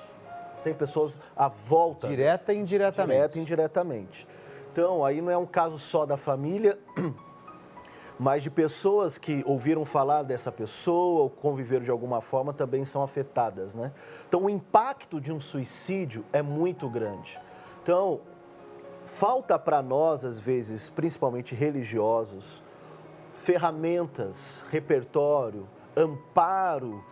100 pessoas à volta. Direta e indiretamente. Direta e indiretamente. Então, aí não é um caso só da família, mas de pessoas que ouviram falar dessa pessoa ou conviveram de alguma forma também são afetadas, né? Então, o impacto de um suicídio é muito grande. Então, falta para nós, às vezes, principalmente religiosos, ferramentas, repertório, amparo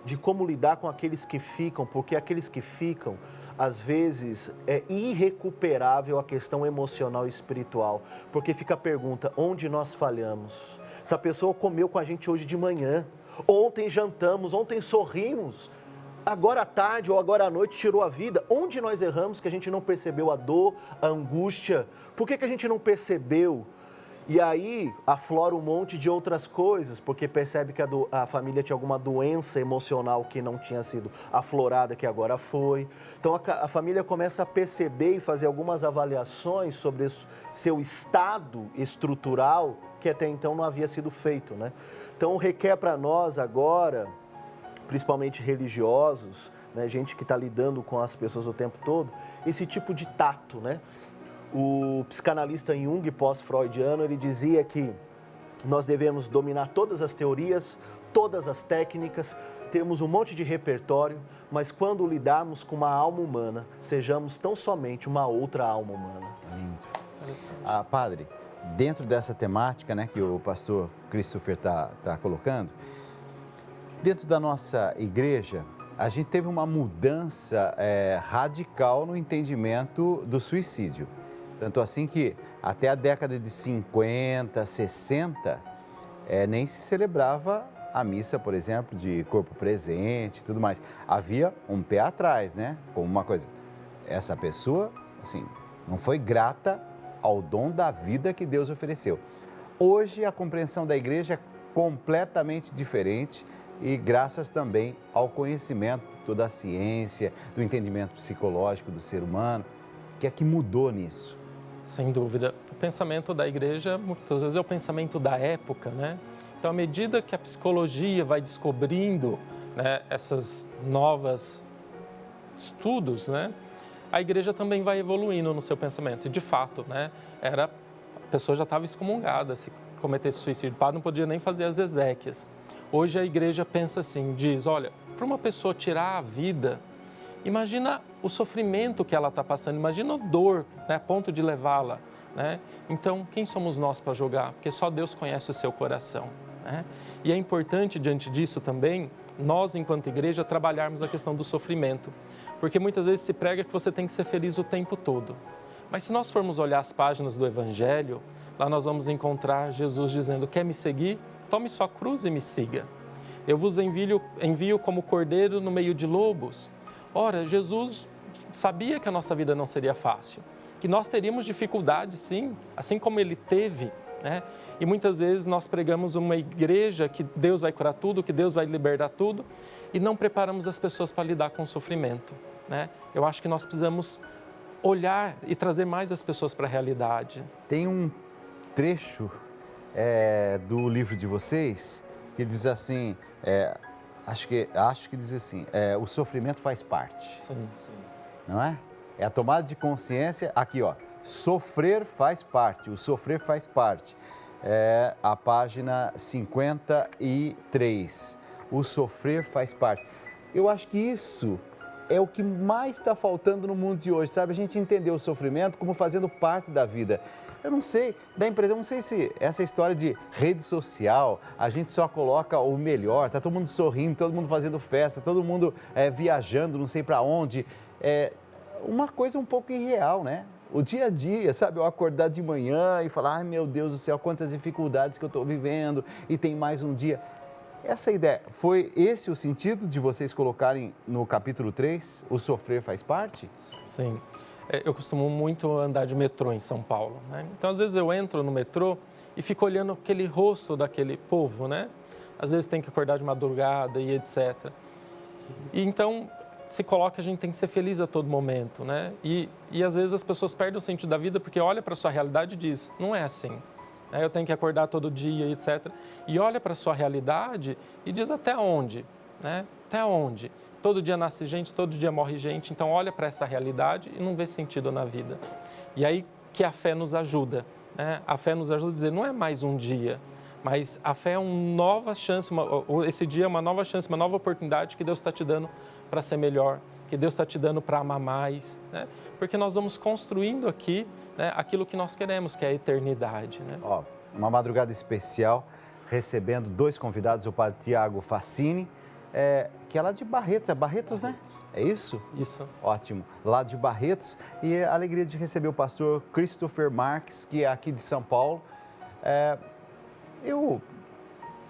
de como lidar com aqueles que ficam, porque aqueles que ficam, às vezes, é irrecuperável a questão emocional e espiritual, porque fica a pergunta, onde nós falhamos? Essa pessoa comeu com a gente hoje de manhã, ontem jantamos, ontem sorrimos, agora à tarde ou agora à noite tirou a vida. Onde nós erramos que a gente não percebeu a dor, a angústia? Por que a gente não percebeu? E aí aflora um monte de outras coisas, porque percebe que a família tinha alguma doença emocional que não tinha sido aflorada, que agora foi. Então a família começa a perceber e fazer algumas avaliações sobre seu estado estrutural, que até então não havia sido feito, né? Então requer para nós agora, principalmente religiosos, né, gente que está lidando com as pessoas o tempo todo, esse tipo de tato, né? O psicanalista Jung, pós-freudiano, ele dizia que nós devemos dominar todas as teorias, todas as técnicas, temos um monte de repertório, mas quando lidarmos com uma alma humana, sejamos tão somente uma outra alma humana. Lindo. Padre, dentro dessa temática, né, que o pastor Christopher está colocando, dentro da nossa igreja, a gente teve uma mudança radical no entendimento do suicídio. Tanto assim que até a década de 50, 60, nem se celebrava a missa, por exemplo, de corpo presente e tudo mais. Havia um pé atrás, né? Como uma coisa, essa pessoa, assim, não foi grata ao dom da vida que Deus ofereceu. Hoje a compreensão da igreja é completamente diferente e graças também ao conhecimento da ciência, do entendimento psicológico do ser humano, que é que mudou nisso. Sem dúvida. O pensamento da igreja, muitas vezes, é o pensamento da época, né? Então, à medida que a psicologia vai descobrindo, né, essas novas estudos, né, a igreja também vai evoluindo no seu pensamento. E, de fato, né, a pessoa já estava excomungada se cometesse suicídio. O padre não podia nem fazer as exéquias. Hoje a igreja pensa assim, diz, olha, para uma pessoa tirar a vida, imagina o sofrimento que ela está passando, imagina a dor, né, a ponto de levá-la, né? Então, quem somos nós para julgar? Porque só Deus conhece o seu coração, né? E é importante, diante disso também, nós, enquanto igreja, trabalharmos a questão do sofrimento. Porque muitas vezes se prega que você tem que ser feliz o tempo todo. Mas se nós formos olhar as páginas do Evangelho, lá nós vamos encontrar Jesus dizendo, quer me seguir? Tome sua cruz e me siga. Eu vos envio como cordeiro no meio de lobos. Ora, Jesus sabia que a nossa vida não seria fácil, que nós teríamos dificuldades, sim, assim como Ele teve, né? E muitas vezes nós pregamos uma igreja que Deus vai curar tudo, que Deus vai libertar tudo, e não preparamos as pessoas para lidar com o sofrimento, né? Eu acho que nós precisamos olhar e trazer mais as pessoas para a realidade. Tem um trecho do livro de vocês que diz assim, acho que diz assim, o sofrimento faz parte. Sim. Não é? É a tomada de consciência, aqui ó, sofrer faz parte, o sofrer faz parte. É a página 53, o sofrer faz parte. Eu acho que isso é o que mais está faltando no mundo de hoje, sabe? A gente entender o sofrimento como fazendo parte da vida. Eu não sei, dá a impressão, não sei se essa história de rede social, a gente só coloca o melhor, tá todo mundo sorrindo, todo mundo fazendo festa, todo mundo viajando, não sei para onde. É uma coisa um pouco irreal, né? O dia a dia, sabe? Eu acordar de manhã e falar, ai meu Deus do céu, quantas dificuldades que eu estou vivendo e tem mais um dia. Essa ideia, foi esse o sentido de vocês colocarem no capítulo 3, o sofrer faz parte? Sim. Eu costumo muito andar de metrô em São Paulo, né? Então, às vezes eu entro no metrô e fico olhando aquele rosto daquele povo, né? Às vezes tem que acordar de madrugada e etc. E então, se coloca, a gente tem que ser feliz a todo momento, né? E às vezes as pessoas perdem o sentido da vida porque olha para a sua realidade e diz, não é assim. Eu tenho que acordar todo dia, etc. E olha para a sua realidade e diz até onde, né? Até onde? Todo dia nasce gente, todo dia morre gente, então olha para essa realidade e não vê sentido na vida. E aí que a fé nos ajuda, né? A fé nos ajuda a dizer, não é mais um dia, mas a fé é uma nova chance, esse dia é uma nova chance, uma nova oportunidade que Deus está te dando para ser melhor, que Deus está te dando para amar mais, né? Porque nós vamos construindo aqui, né, aquilo que nós queremos, que é a eternidade, né? Ó, uma madrugada especial, recebendo 2 convidados, o padre Tiago Fassini, que é lá de Barretos, é Barretos, né? É isso? Isso. Ótimo, lá de Barretos, e a alegria de receber o pastor Christopher Marques, que é aqui de São Paulo. Eu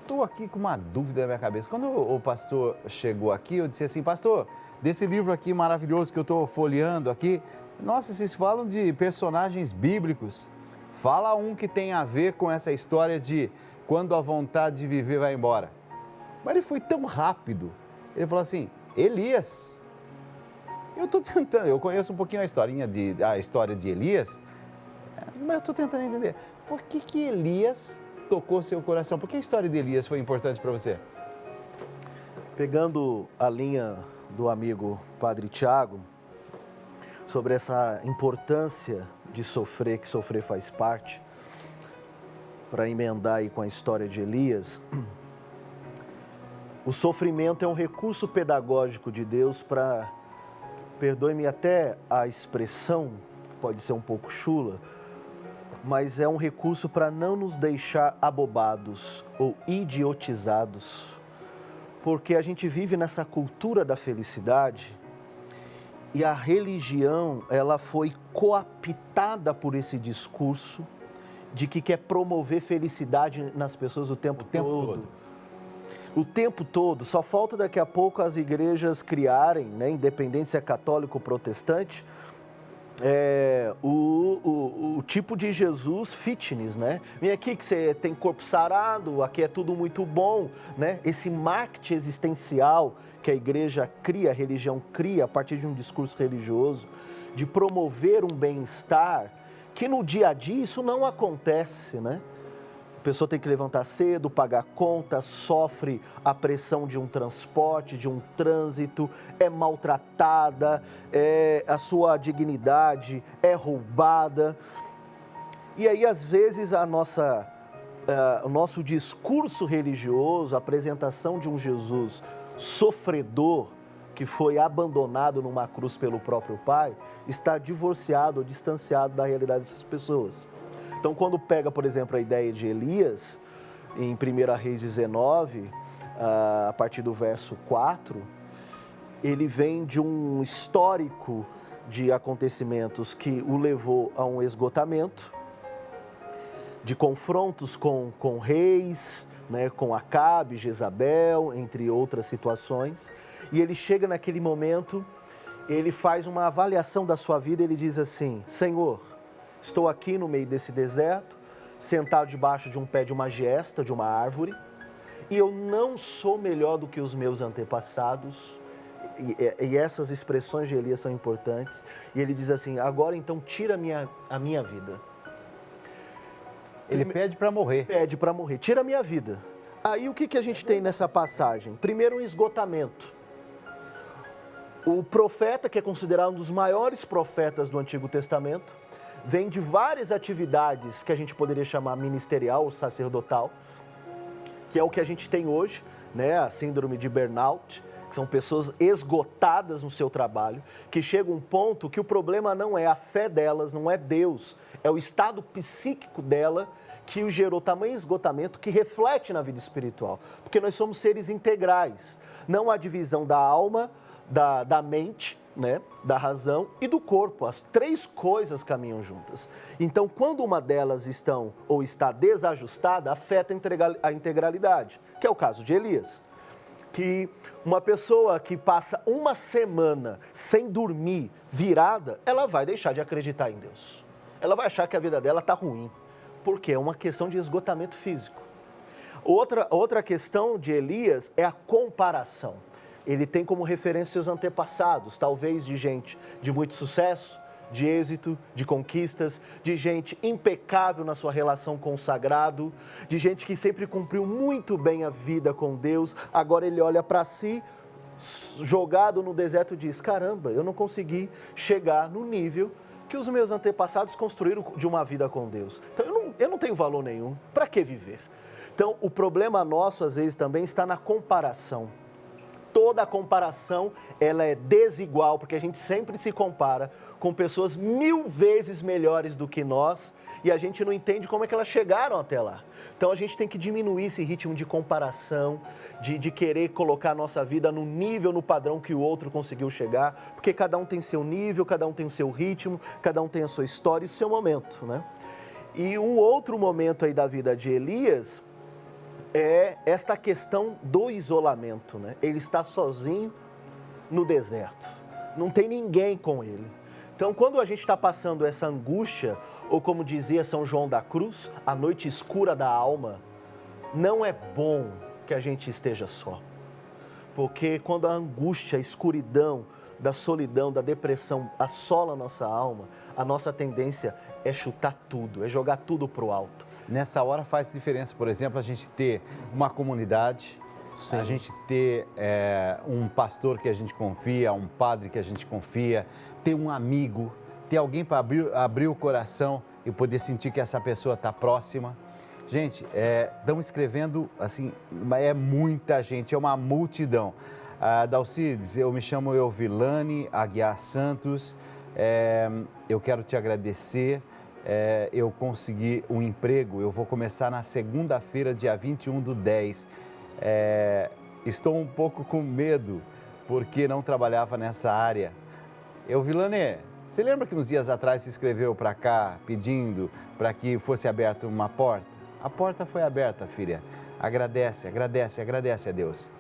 estou aqui com uma dúvida na minha cabeça. Quando o pastor chegou aqui, eu disse assim, pastor, desse livro aqui maravilhoso que eu estou folheando aqui, nossa, vocês falam de personagens bíblicos. Fala um que tem a ver com essa história de quando a vontade de viver vai embora. Mas ele foi tão rápido. Ele falou assim, Elias. Eu estou tentando, eu conheço um pouquinho a história de Elias, mas eu estou tentando entender. Por que Elias tocou seu coração? Por que a história de Elias foi importante para você? Pegando a linha do amigo Padre Tiago, sobre essa importância de sofrer, que sofrer faz parte, para emendar aí com a história de Elias, o sofrimento é um recurso pedagógico de Deus para, perdoe-me até a expressão, pode ser um pouco chula, mas é um recurso para não nos deixar abobados ou idiotizados, porque a gente vive nessa cultura da felicidade e a religião, ela foi coaptada por esse discurso de que quer promover felicidade nas pessoas o tempo todo. O tempo todo. Só falta daqui a pouco as igrejas criarem, né, independente se é católico ou protestante, o tipo de Jesus fitness, né? Vem aqui que você tem corpo sarado, aqui é tudo muito bom, né? Esse marketing existencial que a igreja cria, a religião cria a partir de um discurso religioso, de promover um bem-estar, que no dia a dia isso não acontece, né? A pessoa tem que levantar cedo, pagar conta, sofre a pressão de um transporte, de um trânsito, é maltratada, a sua dignidade é roubada. E aí, às vezes, o nosso discurso religioso, a apresentação de um Jesus sofredor, que foi abandonado numa cruz pelo próprio Pai, está divorciado ou distanciado da realidade dessas pessoas. Então, quando pega, por exemplo, a ideia de Elias, em 1 Reis 19, a partir do verso 4, ele vem de um histórico de acontecimentos que o levou a um esgotamento, de confrontos com reis, né, com Acabe, Jezabel, entre outras situações. E ele chega naquele momento, ele faz uma avaliação da sua vida, ele diz assim, Senhor, estou aqui no meio desse deserto, sentado debaixo de um pé de uma giesta, de uma árvore, e eu não sou melhor do que os meus antepassados. E essas expressões de Elias são importantes. E ele diz assim, agora então tira a minha vida. Ele pede para morrer. Pede para morrer, tira a minha vida. Aí o que a gente tem nessa passagem? Primeiro, um esgotamento. O profeta, que é considerado um dos maiores profetas do Antigo Testamento, vem de várias atividades que a gente poderia chamar ministerial ou sacerdotal, que é o que a gente tem hoje, né? A síndrome de burnout, que São pessoas esgotadas no seu trabalho, que chega um ponto que o problema não é a fé delas, não é Deus, é o estado psíquico dela que o gerou tamanho esgotamento que reflete na vida espiritual. Porque nós somos seres integrais, não há divisão da alma, da mente, né, da razão e do corpo. As três coisas caminham juntas. Então, quando uma delas está desajustada, afeta a integralidade, que é o caso de Elias. Que uma pessoa que passa uma semana sem dormir, virada, ela vai deixar de acreditar em Deus. Ela vai achar que a vida dela está ruim, porque é uma questão de esgotamento físico. Outra questão de Elias é a comparação. Ele tem como referência seus antepassados, talvez de gente de muito sucesso, de êxito, de conquistas, de gente impecável na sua relação com o sagrado, de gente que sempre cumpriu muito bem a vida com Deus. Agora ele olha para si, jogado no deserto, e diz: caramba, eu não consegui chegar no nível que os meus antepassados construíram de uma vida com Deus. Então eu não tenho valor nenhum. Para que viver? Então o problema nosso às vezes também está na comparação. Toda a comparação, ela é desigual, porque a gente sempre se compara com pessoas 1000 vezes melhores do que nós e a gente não entende como é que elas chegaram até lá. Então a gente tem que diminuir esse ritmo de comparação, de querer colocar a nossa vida no nível, no padrão que o outro conseguiu chegar, porque cada um tem seu nível, cada um tem o seu ritmo, cada um tem a sua história e o seu momento, né? E um outro momento aí da vida de Elias é esta questão do isolamento, né? Ele está sozinho no deserto, não tem ninguém com ele. Então, quando a gente está passando essa angústia, ou como dizia São João da Cruz, a noite escura da alma, não é bom que a gente esteja só. Porque quando a angústia, a escuridão, da solidão, da depressão assola a nossa alma, a nossa tendência é chutar tudo, é jogar tudo para o alto. Nessa hora faz diferença, por exemplo, a gente ter uma comunidade, Sim. a gente ter um pastor que a gente confia, um padre que a gente confia, ter um amigo, ter alguém para abrir o coração e poder sentir que essa pessoa está próxima. Gente, estão escrevendo, assim, é muita gente, é uma multidão. Dalcides, eu me chamo Euvilane Aguiar Santos, eu quero te agradecer. Eu consegui um emprego, eu vou começar na segunda-feira, dia 21/10. Estou um pouco com medo, porque não trabalhava nessa área. Euvilane, você lembra que uns dias atrás se escreveu para cá, pedindo para que fosse aberta uma porta? A porta foi aberta, filha. Agradece, agradece, agradece a Deus.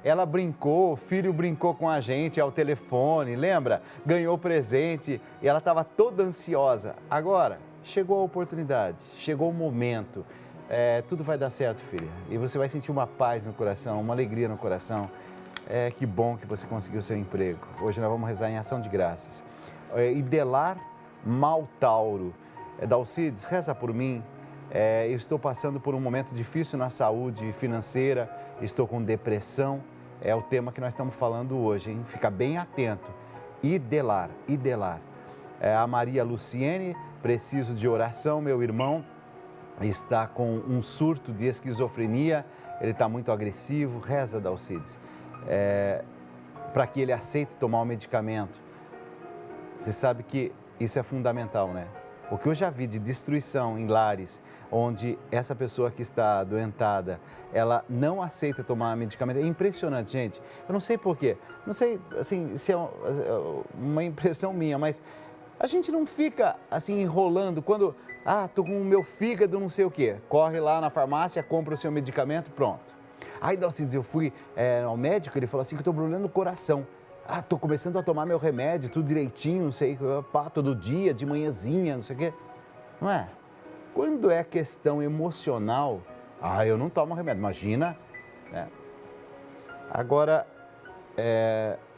Ela brincou, o filho brincou com a gente ao telefone, lembra? Ganhou presente e ela estava toda ansiosa. Agora, chegou a oportunidade, chegou o momento. Tudo vai dar certo, filha. E você vai sentir uma paz no coração, uma alegria no coração. Que bom que você conseguiu o seu emprego. Hoje nós vamos rezar em ação de graças. Idelar Maltauro. Dalcides, reza por mim. Eu estou passando por um momento difícil na saúde financeira, estou com depressão, é o tema que nós estamos falando hoje, hein? Fica bem atento. Idelar. A Maria Luciene, preciso de oração, meu irmão está com um surto de esquizofrenia, ele está muito agressivo, reza, Dalcides, para que ele aceite tomar o medicamento. Você sabe que isso é fundamental, né? O que eu já vi de destruição em lares, onde essa pessoa que está adoentada, ela não aceita tomar medicamento, é impressionante, gente. Eu não sei porquê, não sei assim, se é uma impressão minha, mas a gente não fica assim enrolando quando, tô com o meu fígado não sei o quê. Corre lá na farmácia, compra o seu medicamento, pronto. Aí, Dalcides, eu fui ao médico, ele falou assim que eu estou com problema no coração. Estou começando a tomar meu remédio, tudo direitinho, não sei, todo dia, de manhãzinha, não sei o quê. Não é? Quando é questão emocional, eu não tomo remédio, imagina. Agora,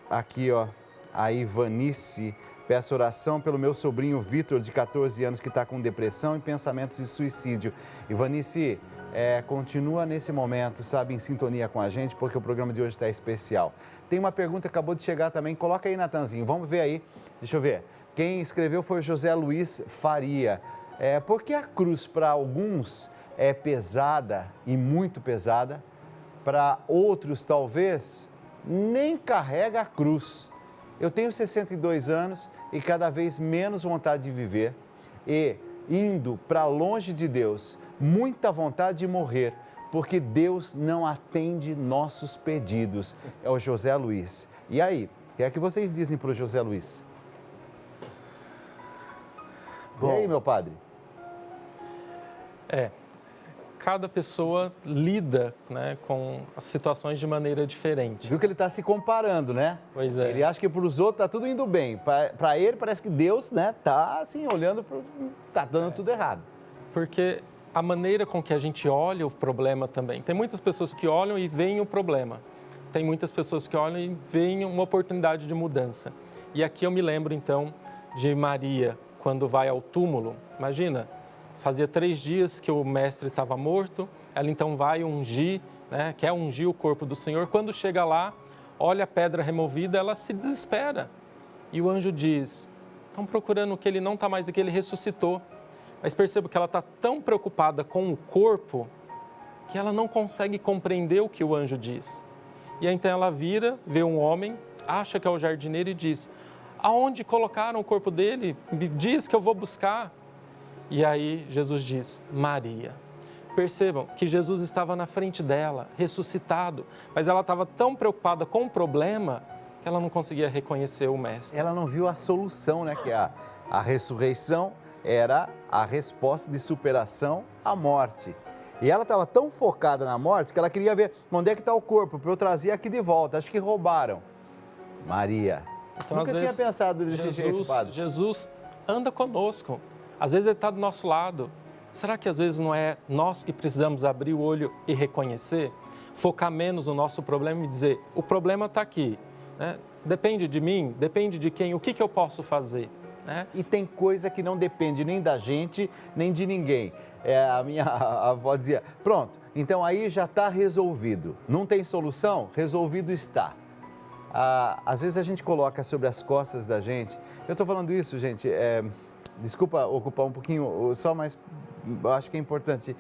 aqui, ó, a Ivanice, peço oração pelo meu sobrinho Vitor, de 14 anos, que está com depressão e pensamentos de suicídio. Ivanice, continua nesse momento, sabe, em sintonia com a gente, porque o programa de hoje está especial. Tem uma pergunta que acabou de chegar também, coloca aí, Natanzinho, vamos ver aí, deixa eu ver. Quem escreveu foi o José Luiz Faria. Por que a cruz para alguns é pesada e muito pesada, para outros talvez nem carrega a cruz. Eu tenho 62 anos e cada vez menos vontade de viver e indo para longe de Deus, muita vontade de morrer, porque Deus não atende nossos pedidos. É o José Luiz. E aí, o que é que vocês dizem para o José Luiz? Bom, e aí, meu padre? Cada pessoa lida, né, com as situações de maneira diferente. Viu que ele está se comparando, né? Pois é. Ele acha que para os outros está tudo indo bem. Para ele parece que Deus, né, tá assim olhando para, tá dando tudo errado. Porque a maneira com que a gente olha o problema também. Tem muitas pessoas que olham e veem o problema. Tem muitas pessoas que olham e veem uma oportunidade de mudança. E aqui eu me lembro então de Maria quando vai ao túmulo. Imagina. Fazia 3 dias que o mestre estava morto, ela então vai ungir, né, quer ungir o corpo do Senhor. Quando chega lá, olha a pedra removida, ela se desespera. E o anjo diz, estão procurando que ele não está mais aqui, ele ressuscitou. Mas percebo que ela está tão preocupada com o corpo que ela não consegue compreender o que o anjo diz. E aí, então ela vira, vê um homem, acha que é o jardineiro e diz, aonde colocaram o corpo dele? Me diz que eu vou buscar. E aí Jesus diz, Maria. Percebam que Jesus estava na frente dela, ressuscitado, mas ela estava tão preocupada com o problema que ela não conseguia reconhecer o mestre. Ela não viu a solução, né? Que a ressurreição era a resposta de superação à morte. E ela estava tão focada na morte que ela queria ver onde é que está o corpo para eu trazer aqui de volta. Acho que roubaram. Maria. Então, Nunca às tinha vezes, pensado desse jeito, padre. Jesus anda conosco. Às vezes ele está do nosso lado. Será que às vezes não é nós que precisamos abrir o olho e reconhecer? Focar menos no nosso problema e dizer, o problema está aqui. Né? Depende de mim, depende de quem, o que eu posso fazer? Né? E tem coisa que não depende nem da gente, nem de ninguém. A minha avó dizia, pronto, então aí já está resolvido. Não tem solução? Resolvido está. Às vezes a gente coloca sobre as costas da gente, eu estou falando isso, gente, desculpa ocupar um pouquinho, só mais, eu acho que é importante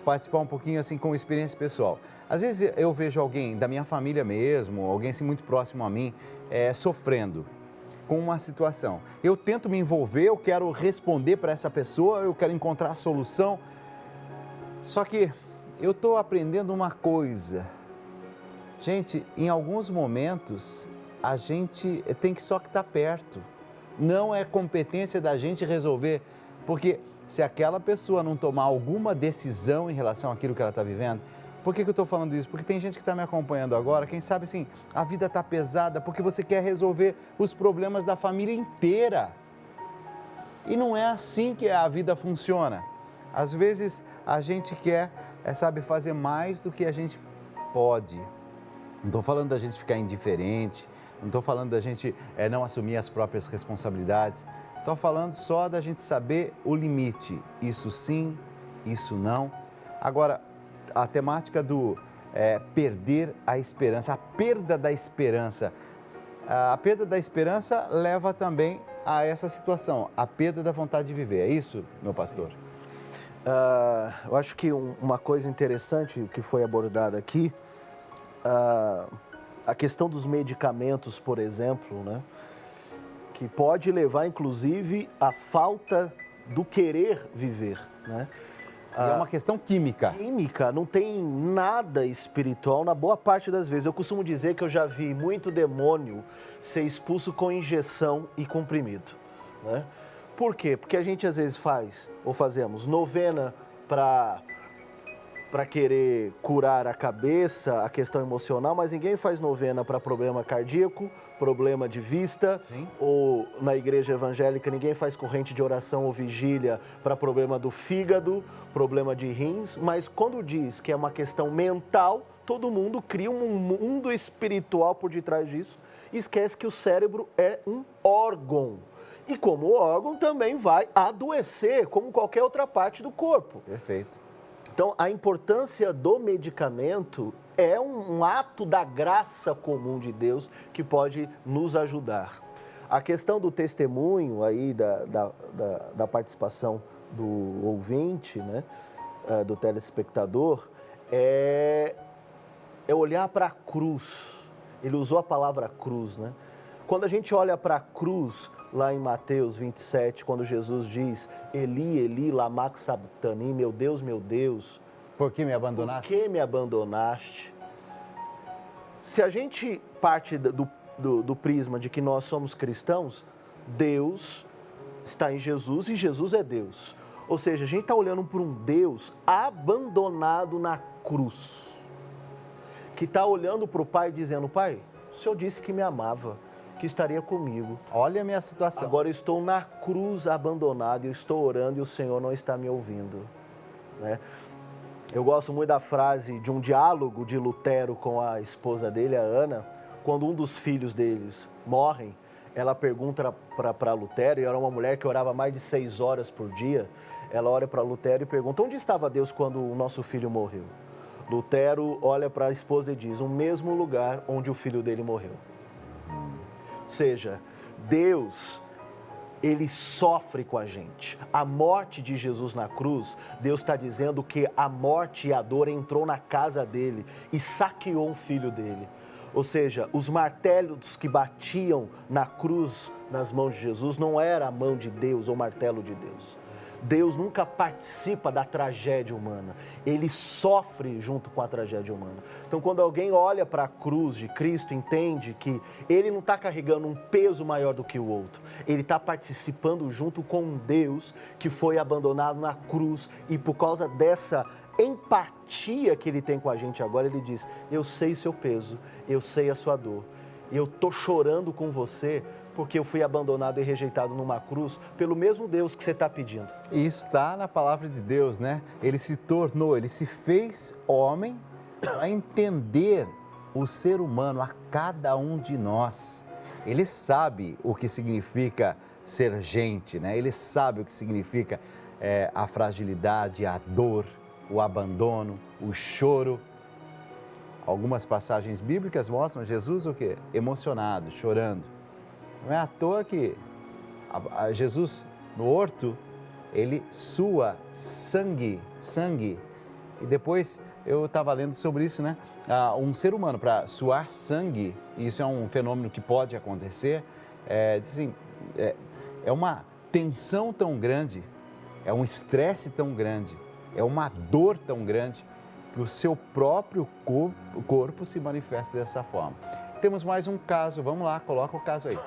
participar um pouquinho assim com experiência pessoal. Às vezes eu vejo alguém da minha família mesmo, alguém assim muito próximo a mim, sofrendo com uma situação. Eu tento me envolver, eu quero responder para essa pessoa, eu quero encontrar a solução. Só que eu estou aprendendo uma coisa. Gente, em alguns momentos a gente tem que só estar perto. Não é competência da gente resolver, porque se aquela pessoa não tomar alguma decisão em relação àquilo que ela está vivendo, por que eu estou falando isso? Porque tem gente que está me acompanhando agora, quem sabe assim, a vida está pesada porque você quer resolver os problemas da família inteira. E não é assim que a vida funciona. Às vezes a gente quer, fazer mais do que a gente pode. Não estou falando da gente ficar indiferente, não estou falando da gente não assumir as próprias responsabilidades. Estou falando só da gente saber o limite. Isso sim, isso não. Agora, a temática do perder a esperança, a perda da esperança. A perda da esperança leva também a essa situação, a perda da vontade de viver. É isso, meu pastor? Eu acho que uma coisa interessante que foi abordada aqui, a questão dos medicamentos, por exemplo, né? Que pode levar, inclusive, à falta do querer viver, né? E é uma questão química. Química, não tem nada espiritual na boa parte das vezes. Eu costumo dizer que eu já vi muito demônio ser expulso com injeção e comprimido, né? Por quê? Porque a gente às vezes fazemos novena para querer curar a cabeça, a questão emocional, mas ninguém faz novena para problema cardíaco, problema de vista. Sim. Ou na igreja evangélica ninguém faz corrente de oração ou vigília para problema do fígado, problema de rins, mas quando diz que é uma questão mental, todo mundo cria um mundo espiritual por detrás disso e esquece que o cérebro é um órgão. E como órgão também vai adoecer, como qualquer outra parte do corpo. Perfeito. Então, a importância do medicamento é um ato da graça comum de Deus que pode nos ajudar. A questão do testemunho aí, da participação do ouvinte, né, do telespectador, é olhar para a cruz. Ele usou a palavra cruz, né? Quando a gente olha para a cruz, lá em Mateus 27, quando Jesus diz, Eli, Eli, lama sabachthani, meu Deus, Por que me abandonaste? por que me abandonaste? Se a gente parte do prisma de que nós somos cristãos, Deus está em Jesus e Jesus é Deus. Ou seja, a gente está olhando para um Deus abandonado na cruz, que está olhando para o Pai dizendo, Pai, o Senhor disse que me amava, que estaria comigo. Olha a minha situação. Agora eu estou na cruz abandonado, eu estou orando e o Senhor não está me ouvindo, né? Eu gosto muito da frase de um diálogo de Lutero com a esposa dele, a Ana, quando um dos filhos deles morrem, ela pergunta para Lutero, e era uma mulher que orava mais de 6 horas por dia, ela olha para Lutero e pergunta, onde estava Deus quando o nosso filho morreu? Lutero olha para a esposa e diz, no mesmo lugar onde o filho dele morreu. Ou seja, Deus, Ele sofre com a gente. A morte de Jesus na cruz, Deus está dizendo que a morte e a dor entrou na casa dele e saqueou o filho dele. Ou seja, os martelos que batiam na cruz nas mãos de Jesus não era a mão de Deus ou o martelo de Deus. Deus nunca participa da tragédia humana, Ele sofre junto com a tragédia humana. Então, quando alguém olha para a cruz de Cristo, entende que Ele não está carregando um peso maior do que o outro. Ele está participando junto com um Deus que foi abandonado na cruz e por causa dessa empatia que Ele tem com a gente agora, Ele diz, eu sei seu peso, eu sei a sua dor, eu estou chorando com você porque eu fui abandonado e rejeitado numa cruz pelo mesmo Deus que você está pedindo. Isso está na palavra de Deus, né? Ele se tornou, ele se fez homem para entender o ser humano, a cada um de nós. Ele sabe o que significa ser gente, né? Ele sabe o que significa a fragilidade, a dor, o abandono, o choro. Algumas passagens bíblicas mostram Jesus o quê? Emocionado, chorando. Não é à toa que Jesus, no horto, ele sua sangue. E depois, eu estava lendo sobre isso, né? Um ser humano, para suar sangue, e isso é um fenômeno que pode acontecer, assim, é uma tensão tão grande, é um estresse tão grande, é uma dor tão grande, que o seu próprio corpo se manifesta dessa forma. Temos mais um caso, vamos lá, coloca o caso aí.